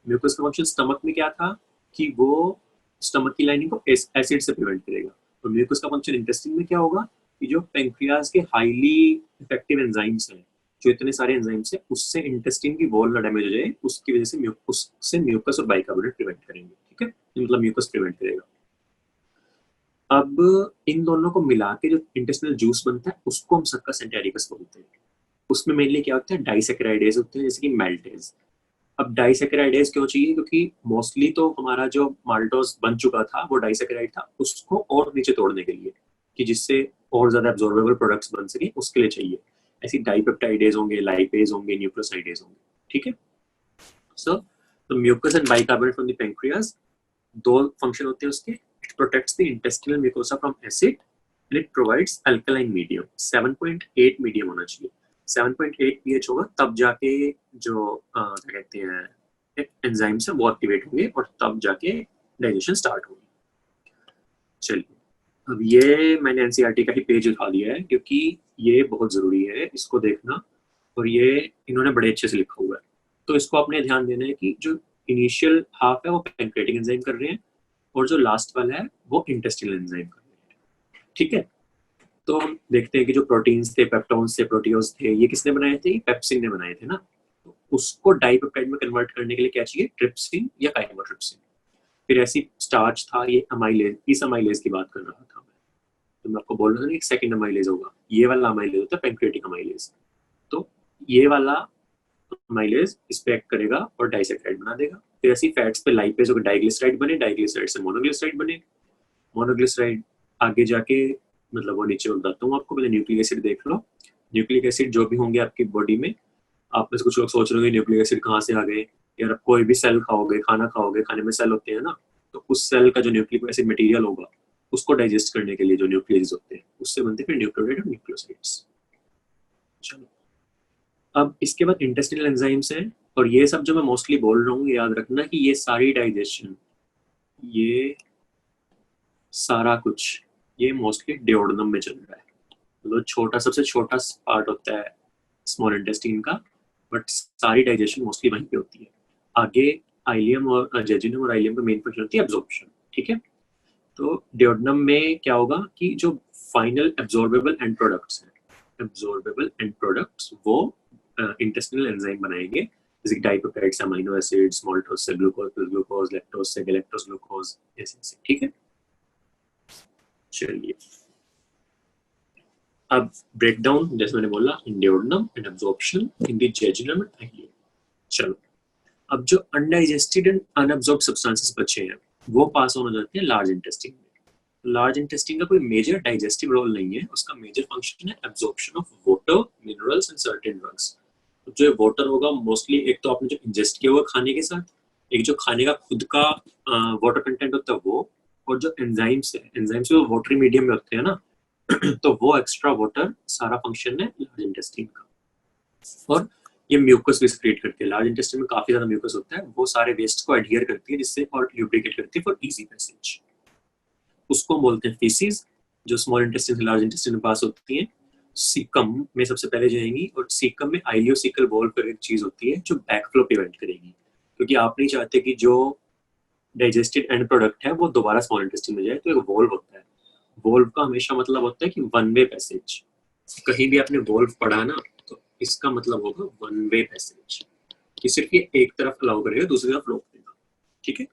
म्यूकस का फंक्शन स्टमक में क्या था कि वो स्टमक की लाइनिंग को एसिड से प्रिवेंट करेगा। तो म्यूकस का फंक्शन इंटेस्टिन में क्या होगा कि जो पेंक्रियाज के हाईली इफेक्टिव एंजाइम्स हैं, जो इतने सारे एंजाइम्स हैं, उससे इंटेस्टिन की वॉल ना डैमेज हो जाए, उसकी वजह से उससे म्यूकस और बाइकार्बोनेट प्रिवेंट करेंगे। ठीक है, मतलब म्यूकस प्रिवेंट करेगा। अब इन दोनों को मिला के जो इंटेस्टिनल जूस बनता है उसको हम सक्कस एंटेरिकस बोलते हैं। उसमें मेनली क्या होता है, डाइसेकेराइडेज होते हैं, जैसे कि मेल्टेज। अब डाइसेकेराइडेज क्यों चाहिए, क्योंकि मोस्टली तो हमारा जो माल्टोज बन चुका था वो डाइसेकेराइड था, उसको और नीचे तोड़ने के लिए कि जिससे और ज्यादा एब्जॉर्बेबल प्रोडक्ट्स बन सके, उसके लिए चाहिए। ऐसी डाइपेप्टाइडेज होंगे, लाइपेज होंगे, न्यूक्लियोसाइडेज होंगे। ठीक है, सो तो mucus and bicarbonate from the pancreas, दो फंक्शन होते हैं उसके। It protects the intestinal mucosa from acid and it provides alkaline medium. 7.8 medium होना चाहिए, 7.8 pH होगा, तब जाके जो क्या कहते हैं एंजाइम्स है वो एक्टिवेट होंगे और तब जाके डाइजेशन स्टार्ट होगी। चलिए, अब ये मैंने एनसीईआरटी का ही पेज उठा लिया है क्योंकि ये बहुत जरूरी है इसको देखना, और ये इन्होंने बड़े अच्छे से लिखा हुआ है। तो इसको अपने ध्यान देना है कि जो इनिशियल हाफ है वो पेंक्रियाटिक एंजाइम कर रहे हैं, और जो लास्ट वाला है वो इंटेस्टिनल एंजाइम कर रहे हैं। ठीक है, तो हम देखते हैं कि जो प्रोटीन्स थे, पेप्टोन्स थे, प्रोटियोज थे, ये किसने बनाए थे, पेप्सिन ने बनाए थे ना। तो उसको डाइपेप्टाइड में कन्वर्ट करने के लिए क्या चाहिए, ट्रिप्सिन या काइमोट्रिप्सिन। फिर ऐसी स्टार्च था, ये अमाइलेज, इस अमाइलेज की बात कर रहा था मैं। तो मैं आपको बोल रहा था ना एक सेकंड अमाइलेज होगा, ये वाला अमाइलेज होता है पेंक्रियाटिक अमाइलेज। तो ये वाला अमाइलेज इस पे एक्ट करेगा और डाइसेक्राइड बना देगा। फिर ऐसी फैट्स पे लाइपेज होकर डाइग्लिसराइड बने, डाइग्लिसराइड से मोनोग्लिसराइड बने, मोनोग्लिसराइड आगे जाके, मतलब वो नीचे बताता हूँ आपको, पहले न्यूक्लिक एसिड देख लो। न्यूक्लिक एसिड जो भी होंगे आपकी बॉडी में, आप में से कुछ लोग सोच रहे होंगे न्यूक्लिक एसिड कहाँ से आ गए यार। आप कोई भी सेल खाओगे, खाना खाओगे, खाने में सेल होते हैं ना, तो उस सेल का जो न्यूक्लिक एसिड मटेरियल होगा उसको डाइजेस्ट करने के लिए जो न्यूक्लियस होते हैं उससे बनते हैं फिर न्यूक्लियोटाइड और न्यूक्लियोसाइड्स। चलो, अब इसके बाद इंटेस्टिनल एंजाइम्स हैं, और ये सब जो मैं मोस्टली बोल रहा हूँ याद रखना कि ये सारी डाइजेशन, ये सारा कुछ, ये मोस्टली डिओडनम में चल रहा है। मतलब छोटा, सबसे छोटा पार्ट होता है स्मॉल इंटेस्टाइन का, बट सारी डाइजेशन मोस्टली वहीं पे होती है। आगे आइलियम और जेजुनम और आइलियम का मेन फंक्शन होती है एब्जॉर्प्शन। ठीक है, तो डिओडनम में क्या होगा कि जो फाइनल एब्जॉर्बेबल एंड प्रोडक्ट्स हैं, एब्जॉर्बेबल एंड प्रोडक्ट्स वो इंटेस्टिनल एंजाइम बनाएंगे जैसे डाइपेप्टाइड्स, अमीनो एसिड्स, माल्टोज से ग्लूकोज प्लस ग्लूकोज, लैक्टोज से गैलेक्टोज ग्लूकोज, ऐसे, ठीक है। चलिए अब ब्रेक डाउन, जैसे मैंने बोला, in duodenum and absorption in the jejunum and ileum. चलो अब जो अनडाइजेस्टेड एंड अनअब्जॉर्ब्ड सब्सटेंसेस बचे हैं वो पास ऑन हो जाते हैं लार्ज इंटेस्टाइन में। लार्ज इंटेस्टाइन का कोई मेजर डाइजेस्टिव रोल नहीं है, उसका मेजर फंक्शन है absorption of water, minerals and certain drugs. जो वाटर होगा मोस्टली, एक तो आपने जो इंजेस्ट किया हुआ खाने के साथ, एक जो खाने का खुद का वाटर कंटेंट होता है वो, और जो एंजाइम्स है, एंजाइम्स वो वाटरी मीडियम में होते हैं ना तो वो एक्स्ट्रा वाटर सारा फंक्शन है लार्ज इंटेस्टाइन का। और ये म्यूकस भी सिक्रेट करती है, लार्ज इंटेस्टाइन में काफी ज्यादा म्यूकस होता है, वो सारे वेस्ट को एडहियर करती है जिससे, और ल्यूब्रिकेट करती है फॉर इजी पैसेज। उसको बोलते हैं फीसिस, जो स्मॉल इंटेस्टाइन से लार्ज इंटेस्टाइन में पास होती है। सीकम में सबसे पहले जाएंगी, और सीकम में आइलियोसिकल वॉल्व पर एक चीज होती है जो बैकफ्लो प्रिवेंट करेगी, क्योंकि आप नहीं चाहते कि जो डाइजेस्टेड एंड प्रोडक्ट है वो दोबारा स्मॉल इंटेस्टाइन में जाए, तो एक वॉल्व होता है। वॉल्व का हमेशा मतलब होता है कि वन वे पैसेज। कहीं भी आपने वॉल्व पढ़ा ना तो इसका मतलब होगा वन वे पैसेज, कि सिर्फ ये एक तरफ अलाउ करेगा, दूसरी तरफ रोक देगा, ठीक है।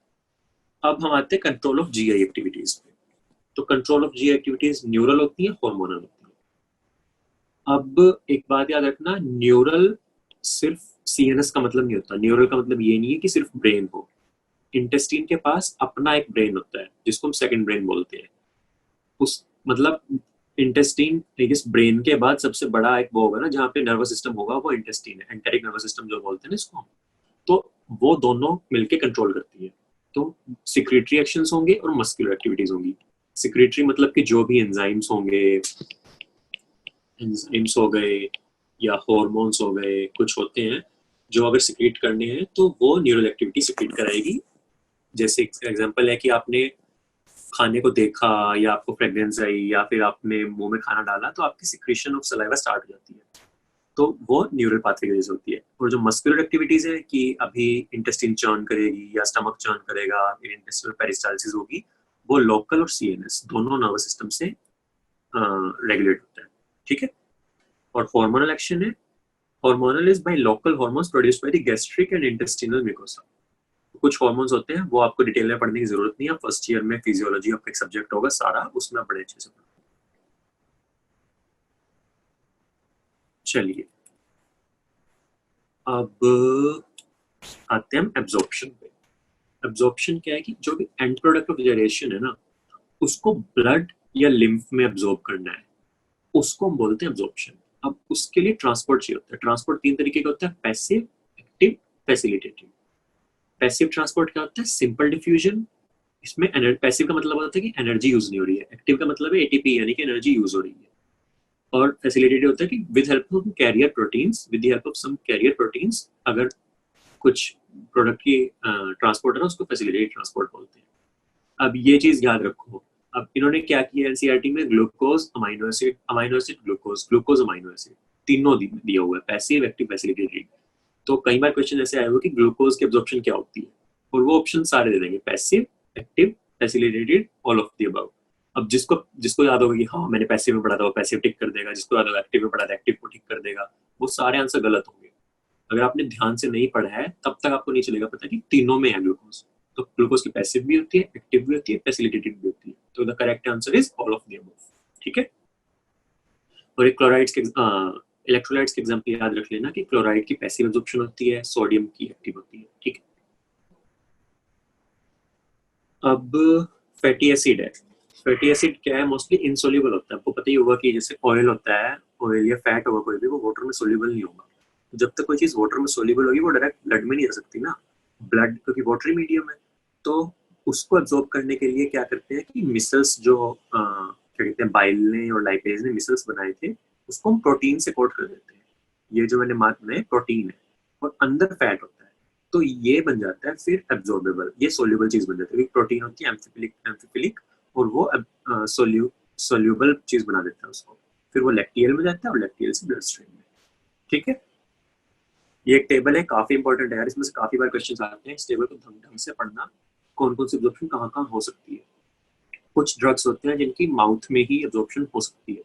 अब हम आते हैं कंट्रोल ऑफ जीआई एक्टिविटीज पे। तो control of GI activities neural होती है, हार्मोनल होती है। अब एक बात याद रखना, न्यूरल सिर्फ सीएनएस का मतलब नहीं होता, न्यूरल का मतलब ये नहीं है कि सिर्फ ब्रेन हो। इंटेस्टाइन के पास अपना एक ब्रेन होता है जिसको हम सेकंड ब्रेन बोलते हैं। उस मतलब इंटेस्टाइन इस ब्रेन के बाद सबसे बड़ा एक वो होगा ना जहाँ पे नर्वस सिस्टम होगा, वो इंटेस्टाइन है, एंटेरिक नर्वस सिस्टम जो बोलते हैं ना इसको। तो वो दोनों मिलके कंट्रोल करती है। तो सिक्रेटरी एक्शंस होंगे और मस्कुलर एक्टिविटीज होंगी। सिक्रेटरी मतलब कि जो भी एंजाइम्स होंगे, एंजाइम्स हो गए या हार्मोन्स हो गए, कुछ होते हैं जो अगर सिक्रेट करने हैं तो वो न्यूरल एक्टिविटी सिक्रेट कराएगी। जैसे एग्जांपल है कि आपने खाने को देखा, या आपको फ्रेग्रेंस आई, या फिर आपने मुंह में खाना डाला, तो आपकी सिक्रेशन ऑफ सलाइवा स्टार्ट हो जाती है, तो वो न्यूरल पाथवे की वजह से होती है। और जो मस्कुलर एक्टिविटीज है कि अभी इंटेस्टाइन चर्न करेगी या स्टमक चर्न करेगा, फिर इंटेस्टाइनल पेरिस्टाल्सिस होगी, वो लोकल और सीएनएस दोनों नर्वस सिस्टम से रेगुलेट होता है, ठीक है। और हार्मोनल एक्शन है, hormonal is by local hormones produced by the gastric and intestinal mucosa. कुछ हार्मोन्स होते हैं वो आपको डिटेल में पढ़ने की जरूरत नहीं है, फर्स्ट ईयर में फिजियोलॉजी आपका एक सब्जेक्ट होगा सारा, उसमें बड़े अच्छे से। चलिए अब आते हैं हम एब्जॉर्प्शन पे। एब्जॉर्प्शन क्या है कि जो भी एंड प्रोडक्ट ऑफ डाइजेशन है ना, उसको ब्लड या लिम्फ में एब्जॉर्ब करना है, उसको हम बोलते हैं एब्जॉर्प्शन। अब उसके लिए ट्रांसपोर्ट चाहिए होता है। ट्रांसपोर्ट तीन तरीके का होता है, passive, active, facilitative. Passive transport क्या होता है, सिंपल डिफ्यूजन। इसमें पैसिव का मतलब होता है कि एनर्जी यूज नहीं हो रही है, एक्टिव का मतलब है एटीपी यानी कि एनर्जी यूज हो रही है, और फैसिलिटेटिव होता है कि with help of carrier proteins, with the help of some carrier proteins, अगर कुछ प्रोडक्ट की ट्रांसपोर्ट है ना, उसको फैसिलिटेटेड ट्रांसपोर्ट बोलते हैं। अब ये चीज याद रखो, अब इन्होंने क्या किया एनसीईआरटी में, glucose, amino acid, amino acid glucose, glucose amino acid, तीनों दिया हुआ है, पैसिव, एक्टिव, फैसिलिटेटेड। तो कई बार क्वेश्चन ऐसे आए हुए कि ग्लूकोज की एब्जॉर्प्शन क्या होती है, और वो ऑप्शन सारे दे देंगे, passive, active, facilitated, all of the above. अब जिसको जिसको याद होगा कि हाँ मैंने पैसिव में पढ़ा था वो पैसिव टिक कर देगा, जिसको याद होगा एक्टिव में पढ़ा था एक्टिव को टिक कर देगा, वो सारे आंसर गलत होंगे। अगर आपने ध्यान से नहीं पढ़ा है तब तक आपको नहीं चलेगा पता कि तीनों में है ग्लूकोज। तो ग्लूकोज की पैसिव भी होती है, एक्टिव भी होती है, फैसिलिटेटेड भी होती है, तो the correct answer is all of the above, ठीक है। और एक क्लोराइड्स के इलेक्ट्रोलाइट्स के एग्जांपल याद रख लेना कि क्लोराइड की पैसिव एब्जॉर्प्शन होती है, सोडियम की एक्टिव होती है, ठीक है। अब फैटी एसिड है। फैटी एसिड क्या है, मोस्टली इनसोल्यूबल होता है। आपको पता ही होगा कि जैसे ऑयल होता है, ऑयल या फैट होगा कोई भी, वो वाटर में सोल्यूबल नहीं होगा। तो जब तक कोई चीज वाटर में सोल्यूबल होगी वो डायरेक्ट ब्लड में नहीं जा सकती ना, ब्लड क्योंकि वाटरी मीडियम है। तो उसको एब्जॉर्ब करने के लिए क्या करते हैं कि मिसल्स जो क्या कहते हैं, बाइल ने और लाइपेज ने मिसल्स बनाए थे, उसको हम प्रोटीन से कोट कर देते हैं। ये जो मैंने मार्क बनाए प्रोटीन है, और अंदर फैट होता है, तो ये बन जाता है फिर एब्जॉर्बेबल, ये सोल्यूबल चीज बन जाती है। प्रोटीन होती है एम्फिफिलिक, और वो सोल्यूबल चीज बना देता है उसको, फिर वो लैक्टियल में जाता है, और लैक्टियल से ब्लड स्ट्रीम में, ठीक है। ये एक टेबल है, काफी इंपॉर्टेंट है यार, इसमें से काफी बार क्वेश्चन आते हैं। इस टेबल को ढंग से पढ़ना, कौन कौन सी एब्जॉर्प्शन कहाँ कहाँ हो सकती है। कुछ ड्रग्स होते हैं जिनकी माउथ में ही एब्जॉर्प्शन हो सकती है।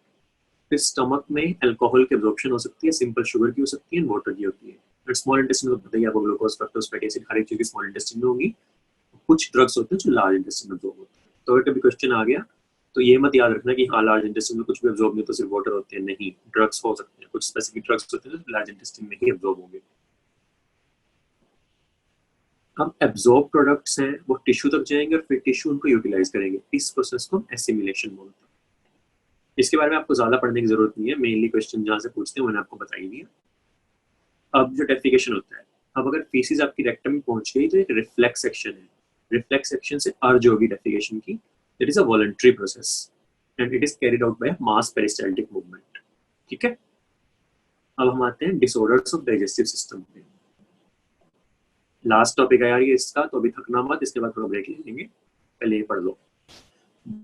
फिर स्टमक में अल्कोहल की एब्जॉर्प्शन हो सकती है, सिंपल शुगर की हो सकती है, वाटर की होती है। स्मॉल इंटेस्टाइन में तो पता ही है आपको, ग्लूकोज, फ्रक्टोज, फैटी एसिड हर एक चीज स्मॉल इंटेस्टाइन में होगी। कुछ ड्रग्स होते हैं जो लार्ज इंटेस्टाइन में अब्जॉर्ब होते हैं। तो अगर कभी क्वेश्चन आ गया तो ये मत याद रखना कि हाँ लार्ज इंटेस्टाइन में कुछ भी अब्जॉर्ब नहीं तो सिर्फ वाटर होते हैं, नहीं, ड्रग्स हो सकते हैं, कुछ स्पेसिफिक ड्रग्स होते हैं जो लार्ज इंटेस्टाइन में ही अब्जॉर्ब होंगे। अब एब्जॉर्ब प्रोडक्ट्स हैं वो टिश्यू तक जाएंगे और फिर टिश्यू उनको यूटिलाइज करेंगे। इस प्रोसेस को एसिमिलेशन बोलते हैं। इसके बारे में आपको ज्यादा पढ़ने की जरूरत नहीं है, मेनली क्वेश्चन जहां से पूछते हैं मैंने आपको बता ही दिया। अब जो डेफिकेशन होता है, अब अगर फीसिस आपकी रेक्टम में पहुंच गई तो एक रिफ्लेक्स सेक्शन है, रिफ्लेक्स सेक्शन से अर्ज होगी डेफिकेशन की। It is a voluntary process and it is carried out by mass peristaltic movement. ठीक है, अब हम आते हैं डिसऑर्डर्स ऑफ डाइजेस्टिव सिस्टम पे। लास्ट टॉपिक है यार ये इसका, तो अभी थकना मत, इसके बाद थोड़ा ब्रेक ले लेंगे, पहले ये पढ़ लो।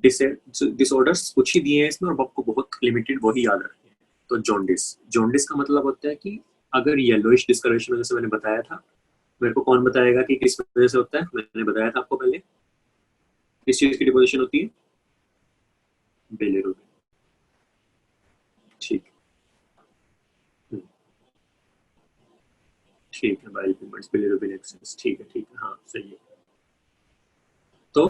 डिसऑर्डर्स कुछ ही दिए हैं इसमें और आपको बहुत लिमिटेड वही याद रखने हैं। तो जॉन्डिस, जॉन्डिस का मतलब होता है कि अगर येलोइश डिस्कलरेशन, जैसे मैंने बताया था, मेरे को कौन बताएगा कि किस वजह से होता है, मैंने बताया था आपको पहले, किस चीज की डिपोजिशन होती है, बिलिरुबिन। ठीक, ठीक है, बाइल पिगमेंट्स, बिलिरुबिन एक्सेस, ठीक है, हाँ सही है। तो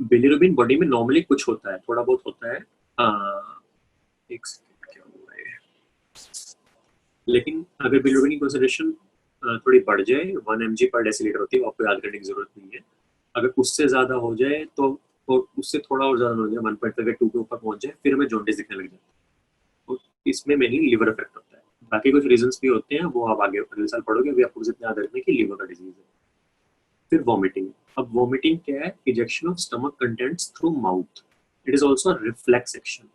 बिलिरुबिन बॉडी में नॉर्मली कुछ होता है, थोड़ा बहुत होता है, एक सेकंड, क्या हुआ है, लेकिन अगर बिलिरुबिन की कंसंट्रेशन थोड़ी बढ़ जाए, 1 mg पर डेसीलीटर होती है, आपको याद करने की जरूरत नहीं है। अगर उससे ज्यादा हो जाए तो, और उससे थोड़ा और ज्यादा हो जाए, 1.5 या 2 के ऊपर पहुंच जाए, फिर हमें जॉन्डिस दिखने लग जाता है। और इसमें मेनली लिवर इफेक्ट होता है, बाकी कुछ रीजंस भी होते हैं, वो आप आगे अगले साल पढ़ोगे, अभी आपको जितना याद रखना है कि लिवर का डिजीज है। फिर वॉमिटिंग, अब वॉमिटिंग क्या है, ejection of stomach contents through mouth, it is also reflex action.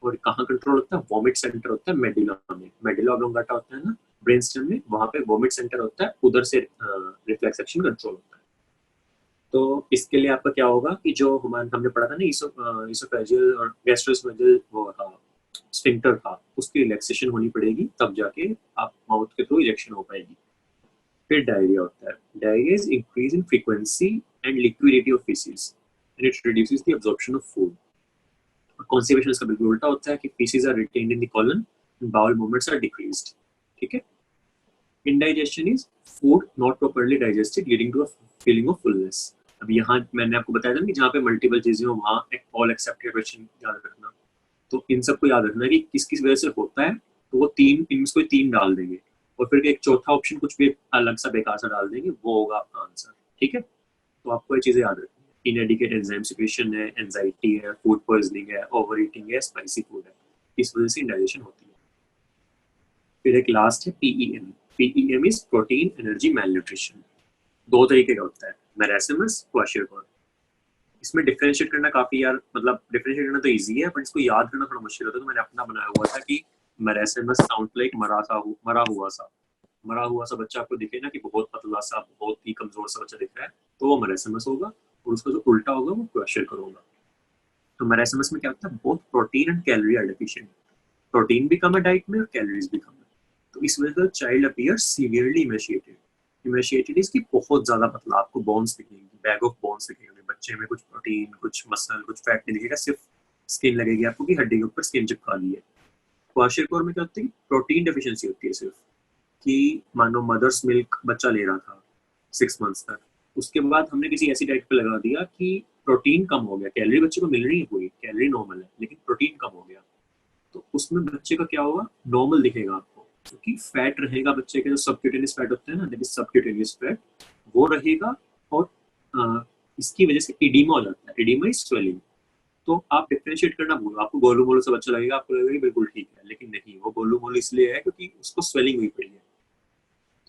और कहाँ कंट्रोल होता है, वॉमिट सेंटर होता है मेडुला में, मेडुला ऑब्लोंगाटा होता है ना ब्रेन स्टेम में, वहां पे वॉमिट सेंटर होता है, उधर से रिफ्लेक्स एक्शन कंट्रोल होता है। तो इसके लिए आपका क्या होगा कि जो हमारे हमने पढ़ा था ना, इसोफेजियल और गैस्ट्रोएसोफेजियल वो था, स्फिंक्टर था, उसकी रिलैक्सेशन होनी पड़ेगी, तब जाके आप माउथ के थ्रू इजेक्शन हो पाएगी। फिर डायरिया होता है, diarrhoea is increase in frequency and liquidity of faeces and it reduces the absorption of food. Constipation इसका बिल्कुल उल्टा होता है कि faeces are retained in the colon and bowel movements are decreased. ठीक है, indigestion is food not properly digested leading to a feeling of fullness। अब यहाँ मैंने आपको बताया था कि जहाँ पे मल्टीपल चीजें हो वहाँ एक ऑल एक्सेप्ट क्वेश्चन याद रखना। तो इन सबको याद रखना कि किस किस वजह से होता है, तो वो तीन, इनमें कोई तीन डाल देंगे और फिर एक चौथा ऑप्शन कुछ भी अलग सा बेकार सा डाल देंगे, वो होगा आपका आंसर। ठीक है, तो आपको ये चीजें याद रखनी है। इनएडिकेट एंजाइम सिक्रेशन है, एंजाइटी है, फूड पॉइजनिंग है, ओवर ईटिंग है, स्पाइसी फूड है, इस वजह से इंडाइजेशन होती है। फिर एक लास्ट है PEM, PEM is protein energy malnutrition. दो तरीके का होता है, मेरेसिमस, क्वाशियरकोर। इसमें डिफरेंशिएट करना काफी यार, मतलब डिफरेंशिएट करना तो इजी है, पर इसको याद करना थोड़ा मुश्किल होता है। तो मैंने अपना बनाया हुआ था कि मेरेसिमस साउंड लाइक मरा हुआ सा बच्चा आपको दिखे ना, कि बहुत पतला सा, बहुत ही कमजोर सा बच्चा दिख रहा है, तो वो मेरेसिमस होगा, और उसका जो उल्टा होगा वो क्वाशियरकोर होगा। तो मेरेसिमस में क्या होता है, बहुत protein and calorie are deficient, protein भी कम है डाइट में और कैलोरीज भी कम है। तो इस वजह से चाइल्ड अपीयर सीवियरली इमेशिएटेड। इमेशिएटेड इसकी बहुत ज्यादा पतला, आपको बोन्स दिखेंगे, बैग ऑफ बोन्स दिखेंगे बच्चे में, कुछ प्रोटीन, कुछ मसल, कुछ फैट नहीं दिखेगा, सिर्फ स्किन लगेगी आपको कि हड्डी के ऊपर स्किन चिपका दी है। क्वाशियरकोर में क्या होता है, प्रोटीन डेफिशिएंसी होती है सिर्फ, कि मानो मदर्स मिल्क बच्चा ले रहा था 6 मंथ्स तक, उसके बाद हमने किसी ऐसी डाइट पे लगा दिया कि प्रोटीन कम हो गया, कैलोरी बच्चे को मिल रही है पूरी, कैलोरी नॉर्मल है लेकिन प्रोटीन कम हो गया, तो उसमें बच्चे का क्या होगा, नॉर्मल दिखेगा आपको, क्योंकि फैट रहेगा बच्चे के, जो सबक्यूटेनियस फैट होते हैं ना, देखिए सबक्यूटेनियस फैट वो रहेगा, और इसकी वजह से इडीमा हो जाता है, इडीमा इज स्वेलिंग। तो आप डिफरेंशिएट करना भूलो, आपको गोलू मोलू से बच्चा लगेगा, आपको लगेगा कि बिल्कुल ठीक है, लेकिन नहीं, वो गोलू मोलू इसलिए है क्योंकि उसको स्वेलिंग हुई पड़ी है,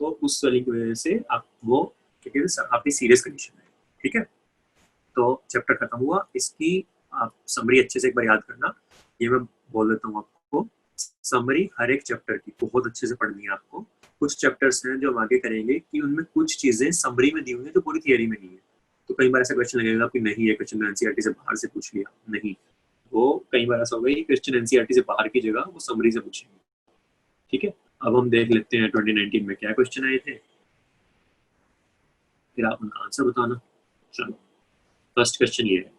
तो उस स्वेलिंग की वजह से आप वो आपकी सीरियस कंडीशन है। ठीक है, तो चैप्टर खत्म हुआ, इसकी आप समरी अच्छे से एक बार याद करना, ये मैं बोल देता हूँ आपको। समरी हर एक चैप्टर की बहुत अच्छे से पढ़नी है आपको। कुछ चैप्टर्स हैं जो हम आगे करेंगे कि उनमें कुछ चीजें समरी में दी हुई है जो पूरी थियरी में नहीं है। तो कई बार ऐसा क्वेश्चन लगेगा कि नहीं, ये क्वेश्चन एनसीईआरटी से बाहर से पूछ लिया, नहीं, वो कई बार ऐसा होगा ये क्वेश्चन एनसीईआरटी से बाहर की जगह वो समरी से पूछेंगे। ठीक है, अब हम देख लेते हैं 2019 में क्या क्वेश्चन आए थे, फिर आप उनका आंसर बताना। चलो, फर्स्ट क्वेश्चन ये है,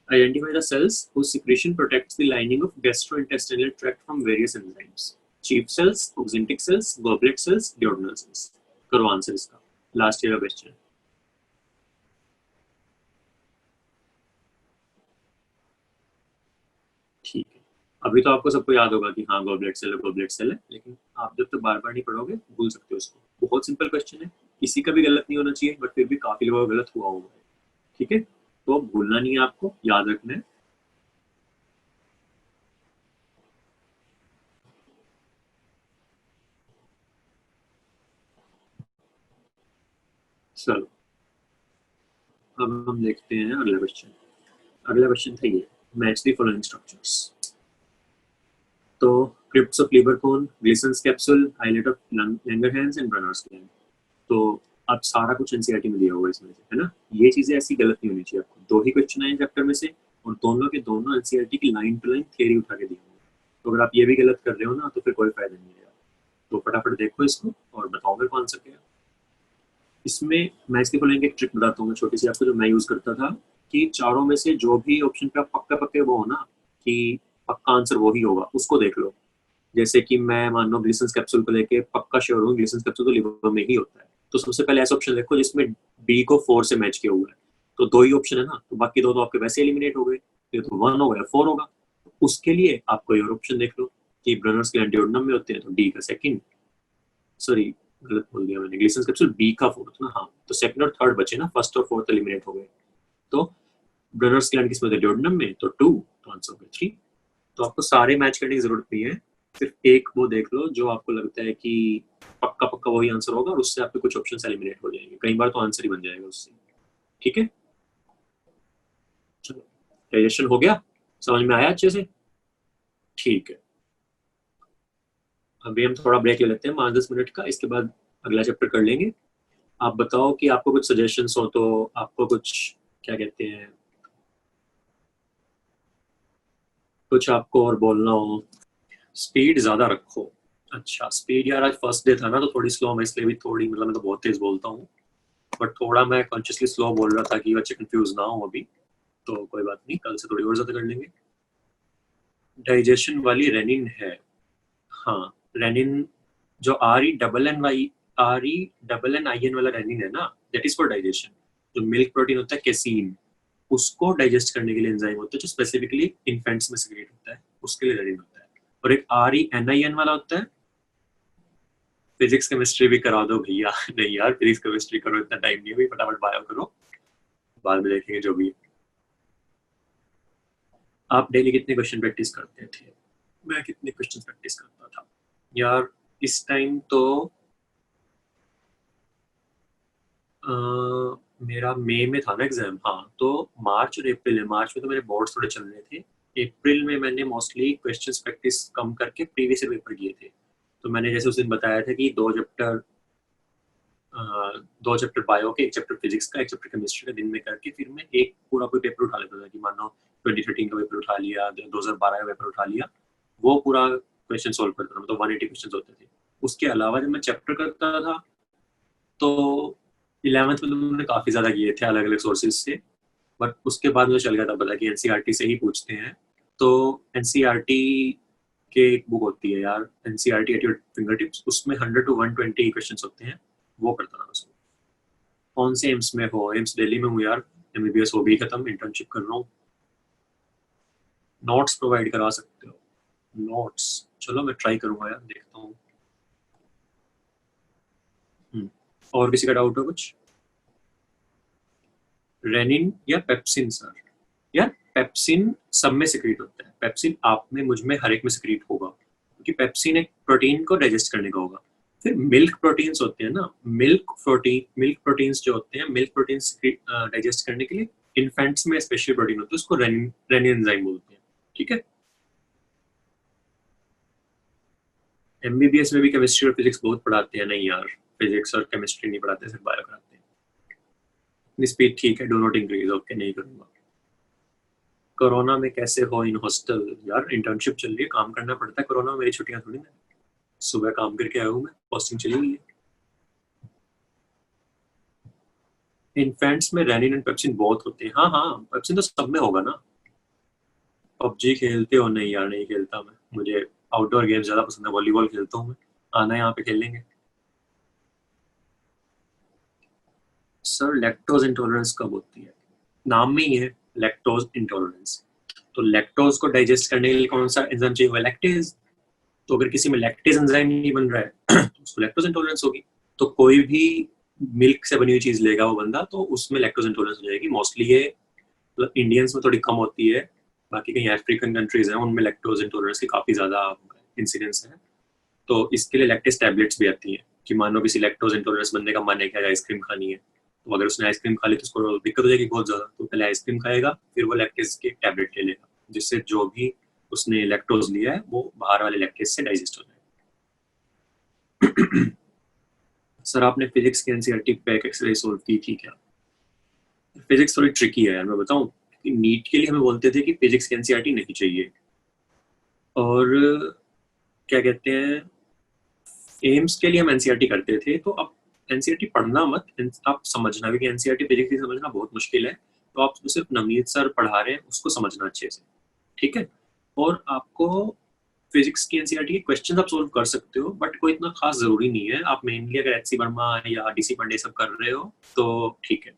identify the cells whose secretion protects the lining of gastrointestinal tract from various enzymes: chief cells, oxyntic cells, goblet cells, duodenal cells। करो आंसर इसका, लास्ट ईयर का क्वेश्चन। ठीक है, अभी तो आपको सबको याद होगा कि हाँ गॉबलेट सेल है, गॉबलेट सेल है, लेकिन आप जब तक बार बार नहीं पढ़ोगे भूल सकते हो उसको। बहुत सिंपल क्वेश्चन है, किसी का भी गलत नहीं होना चाहिए, बट फिर भी काफी लोगों का गलत हुआ होगा। ठीक है, तो भूलना नहीं है, आपको याद रखना है। चलो अब हम देखते हैं अगला क्वेश्चन। अगला क्वेश्चन था ये, मैच द फॉलोइंग स्ट्रक्चर्स। तो crypts of Lieberkuhn, Glisson's capsule, islet of Langerhans and Brunner's gland. तो अब सारा कुछ एनसीईआरटी में दिया हुआ है इसमें से, है ना। ये चीजें ऐसी गलत नहीं होनी चाहिए आपको। दो ही क्वेश्चन आए चैप्टर में से, और दोनों के दोनों एनसीईआरटी की लाइन टू लाइन थियरी उठा के दी हुई है। तो अगर आप ये भी गलत कर रहे हो ना, तो फिर कोई फायदा नहीं है। तो फटाफट देखो इसको और बताओ मेरे को आंसर क्या है। इसमें मैं इसके फॉलोइंग एक ट्रिक बताता हूँ छोटी सी आपको, जो मैं यूज करता था। कि चारों में से जो भी ऑप्शन पे आप पक्का पक्के वो हो ना, कि पक्का आंसर वही होगा, उसको देख लो। जैसे कि मैं मान लो ग्लिसन्स कैप्सूल को लेके पक्का श्योर हूँ, ग्लिसन्स कैप्सूल तो लिवर में ही होता है। तो सबसे पहले ऐसा ऑप्शन देखो जिसमें बी को 4 से मैच किया हुआ है। तो दो ही ऑप्शन है ना, तो बाकी दो तो आपके वैसे एलिमिनेट हो गए। ये तो 1 होगा या 4 होगा। उसके लिए आप कोई और ऑप्शन देख लो कि ब्रनर्स के एंटीओडनम में होते हैं, तो डी का सेकंड, सॉरी गलत बोल दिया मैंने, ग्लिसन्स कैप्सूल बी का फोर्थ ना, हाँ। तो सेकंड और थर्ड बचे ना, फर्स्ट और फोर्थ एलिमिनेट हो गए। तो ब्रनर्स के किस में एंटीओडनम में, तो 2, तो आंसर हो गया 3। तो आपको सारे मैच करने की जरूरत नहीं है, सिर्फ एक वो देख लो जो आपको लगता है कि पक्का पक्का वही आंसर होगा, और उससे आपके कुछ ऑप्शन एलिमिनेट हो जाएंगे। कई बार तो आंसर ही बन जाएगा उससे। ठीक है, चलो डाइजेशन हो गया, समझ में आया अच्छे से। ठीक है, अभी हम थोड़ा ब्रेक ले लेते हैं 5-10 मिनट का, इसके बाद अगला चैप्टर कर लेंगे। आप बताओ कि आपको कुछ सजेशंस हो तो, आपको कुछ क्या कहते हैं, कुछ आपको और बोलना हो। स्पीड ज्यादा रखो। अच्छा स्पीड, यार आज फर्स्ट डे था ना, तो थोड़ी स्लो, मैं इसलिए भी थोड़ी, मतलब मैं तो बहुत तेज बोलता हूँ, बट थोड़ा मैं कॉन्शियसली स्लो बोल रहा था कि बच्चे कंफ्यूज ना हो अभी। तो कोई बात नहीं, कल से थोड़ी और ज्यादा कर लेंगे। डाइजेशन वाली रेनिन है, हाँ। रेनिन जो RENNYRENNIN वाला रेनिन है ना, दैट इज फॉर डाइजेशन। जो मिल्क प्रोटीन होता है कैसीन, उसको डाइजेस्ट करने के लिए एंजाइम होता है, जो स्पेसिफिकली इन्फेंट्स में सिक्रेट होता है, उसके लिए रेनिन होता है। और एक RENIN वाला होता है, फिजिक्स केमिस्ट्री भी करा दो भैया। नहीं यार, फिजिक्स केमिस्ट्री करो, इतना टाइम नहीं है भाई, फटाफट बायो करो, बाद में देखेंगे जो भी है। आप डेली कितने क्वेश्चन प्रैक्टिस करते थे? मैं कितने क्वेश्चन प्रैक्टिस करता था यार, इस टाइम तो मेरा मई में था ना एग्जाम, हाँ। तो मार्च और अप्रैल में, मार्च में तो मेरे बोर्ड्स थोड़े चल रहे थे। अप्रैल में मैंने मोस्टली क्वेश्चंस प्रैक्टिस कम करके प्रीवियस ईयर पेपर किए थे। तो मैंने जैसे उस दिन बताया था कि दो चैप्टर बायो के, एक चैप्टर फिजिक्स का, एक चैप्टर केमिस्ट्री का दिन में करके, फिर मैं एक पूरा कोई पेपर उठा लेता था। कि मानो 2013 का पेपर उठा लिया, 2012 का पेपर उठा लिया, वो पूरा क्वेश्चन सोल्व करता था। मतलब 180 क्वेश्चन होते थे। उसके अलावा जब मैं चैप्टर करता था, तो 11th में तो मैंने काफी ज्यादा किए थे अलग अलग सोर्सेज से। बट उसके बाद मुझे चल गया था पता कि एनसीईआरटी से ही पूछते हैं। तो एनसीईआरटी के एक बुक होती है यार, NCERT at your finger tips, उसमें 100 to 120 क्वेश्चन होते हैं, वो करता था उसको। कौन से एम्स में हो? एम्स दिल्ली में हूँ यार, एमबीबीएस हो गई खत्म, इंटर्नशिप कर रहा हूँ। नोट्स प्रोवाइड करा सकते हो? नोट्स, चलो मैं ट्राई करूंगा यार, देखता हूँ। और किसी का डाउट हो कुछ? रेनिन या पेप्सिन सर? यार पेप्सिन सब में सिक्रीट होता है, पेप्सिन आप में, मुझ में, हर एक में सिक्रीट होगा, क्योंकि पेप्सिन एक प्रोटीन को डाइजेस्ट करने का होगा। फिर मिल्क प्रोटीन्स होते हैं ना, मिल्क प्रोटीन्स जो होते हैं, मिल्क प्रोटीन डाइजेस्ट करने के लिए इन्फेंट्स में स्पेशल प्रोटीन होते हैं, उसको रेनिन रेनिन एंजाइम बोलते हैं। ठीक है, एमबीबीएस में भी केमिस्ट्री और फिजिक्स बहुत पढ़ाते हैं। नहीं यार, फिजिक्स और केमिस्ट्री नहीं पढ़ाते, सिर्फ बायो कराते हैं। स्पीड ठीक है, डो नॉट इंक्रीज, ओके नहीं करूंगा। कोरोना में कैसे हो इन हॉस्टल? यार इंटर्नशिप चल रही है, काम करना पड़ता है कोरोना में, मेरी छुट्टियां थोड़ी ना। सुबह काम करके आया हूँ मैं, पोस्टिंग चली हुई है। इन्फेंट्स में रेनिन एंड पेप्सिन बहुत होते हैं, हाँ हाँ, पेप्सिन तो सब में होगा ना। पबजी खेलते हो? नहीं यार, नहीं खेलता मैं, मुझे आउटडोर गेम ज्यादा पसंद है, वॉलीबॉल खेलता हूँ मैं। आना है यहाँ पे खेल लेंगे। सर लैक्टोज इंटॉलरेंस कब होती है? नाम में ही है लैक्टोज इंटॉलरेंस। तो लैक्टोज को डाइजेस्ट करने के लिए कौन सा एंजाइम चाहिए हुआ? लैक्टेज। तो अगर किसी में लैक्टेज एंजाइम नहीं बन रहा है तो उसको लैक्टोज इंटॉलरेंस होगी। तो कोई भी मिल्क से बनी हुई चीज लेगा वो बंदा तो उसमें लैक्टोज इंटॉलरेंस हो जाएगी। मोस्टली ये मतलब इंडियंस में थोड़ी कम होती है, बाकी कहीं अफ्रीकन कंट्रीज हैं उनमें लैक्टोज इंटॉलरेंस की काफी ज्यादा इंसिडेंस है। तो इसके लिए लैक्टेज टैबलेट्स भी आती हैं कि मान लो किसी लैक्टोज इंटॉलरेंस बंदे का मन है कि आइसक्रीम खानी है, तो अगर उसने आइसक्रीम खा ली तो उसको दिक्कत हो जाएगी बहुत ज्यादा। तो पहले आइसक्रीम खाएगा फिर वो लैक्टेज की टैबलेट ले लेगा, जिससे जो भी उसने लैक्टोज लिया है वो बाहर वाले लैक्टेज से डाइजेस्ट हो जाएगा। सर आपने फिजिक्स की एनसीईआरटी पैक एक्सरसाइज सोल्व की थी क्या? फिजिक्स थोड़ी ट्रिकी है यार, मैं बताऊं। नीट के लिए हमें बोलते थे कि फिजिक्स की एनसीईआरटी नहीं चाहिए, और क्या कहते हैं, एम्स के लिए हम एनसीईआरटी करते थे। तो अब एनसीईआरटी पढ़ना मत, आप समझना भी कि एनसीईआरटी फिजिक्स की समझना बहुत मुश्किल है। तो आप सिर्फ नवनीत सर पढ़ा रहे हैं उसको समझना अच्छे से, ठीक है। और आपको फिजिक्स की एनसीईआरटी के क्वेश्चन आप सोल्व कर सकते हो, बट कोई इतना खास जरूरी नहीं है। आप मेनली अगर एचसी वर्मा या डीसी पांडे सब कर रहे हो तो ठीक है।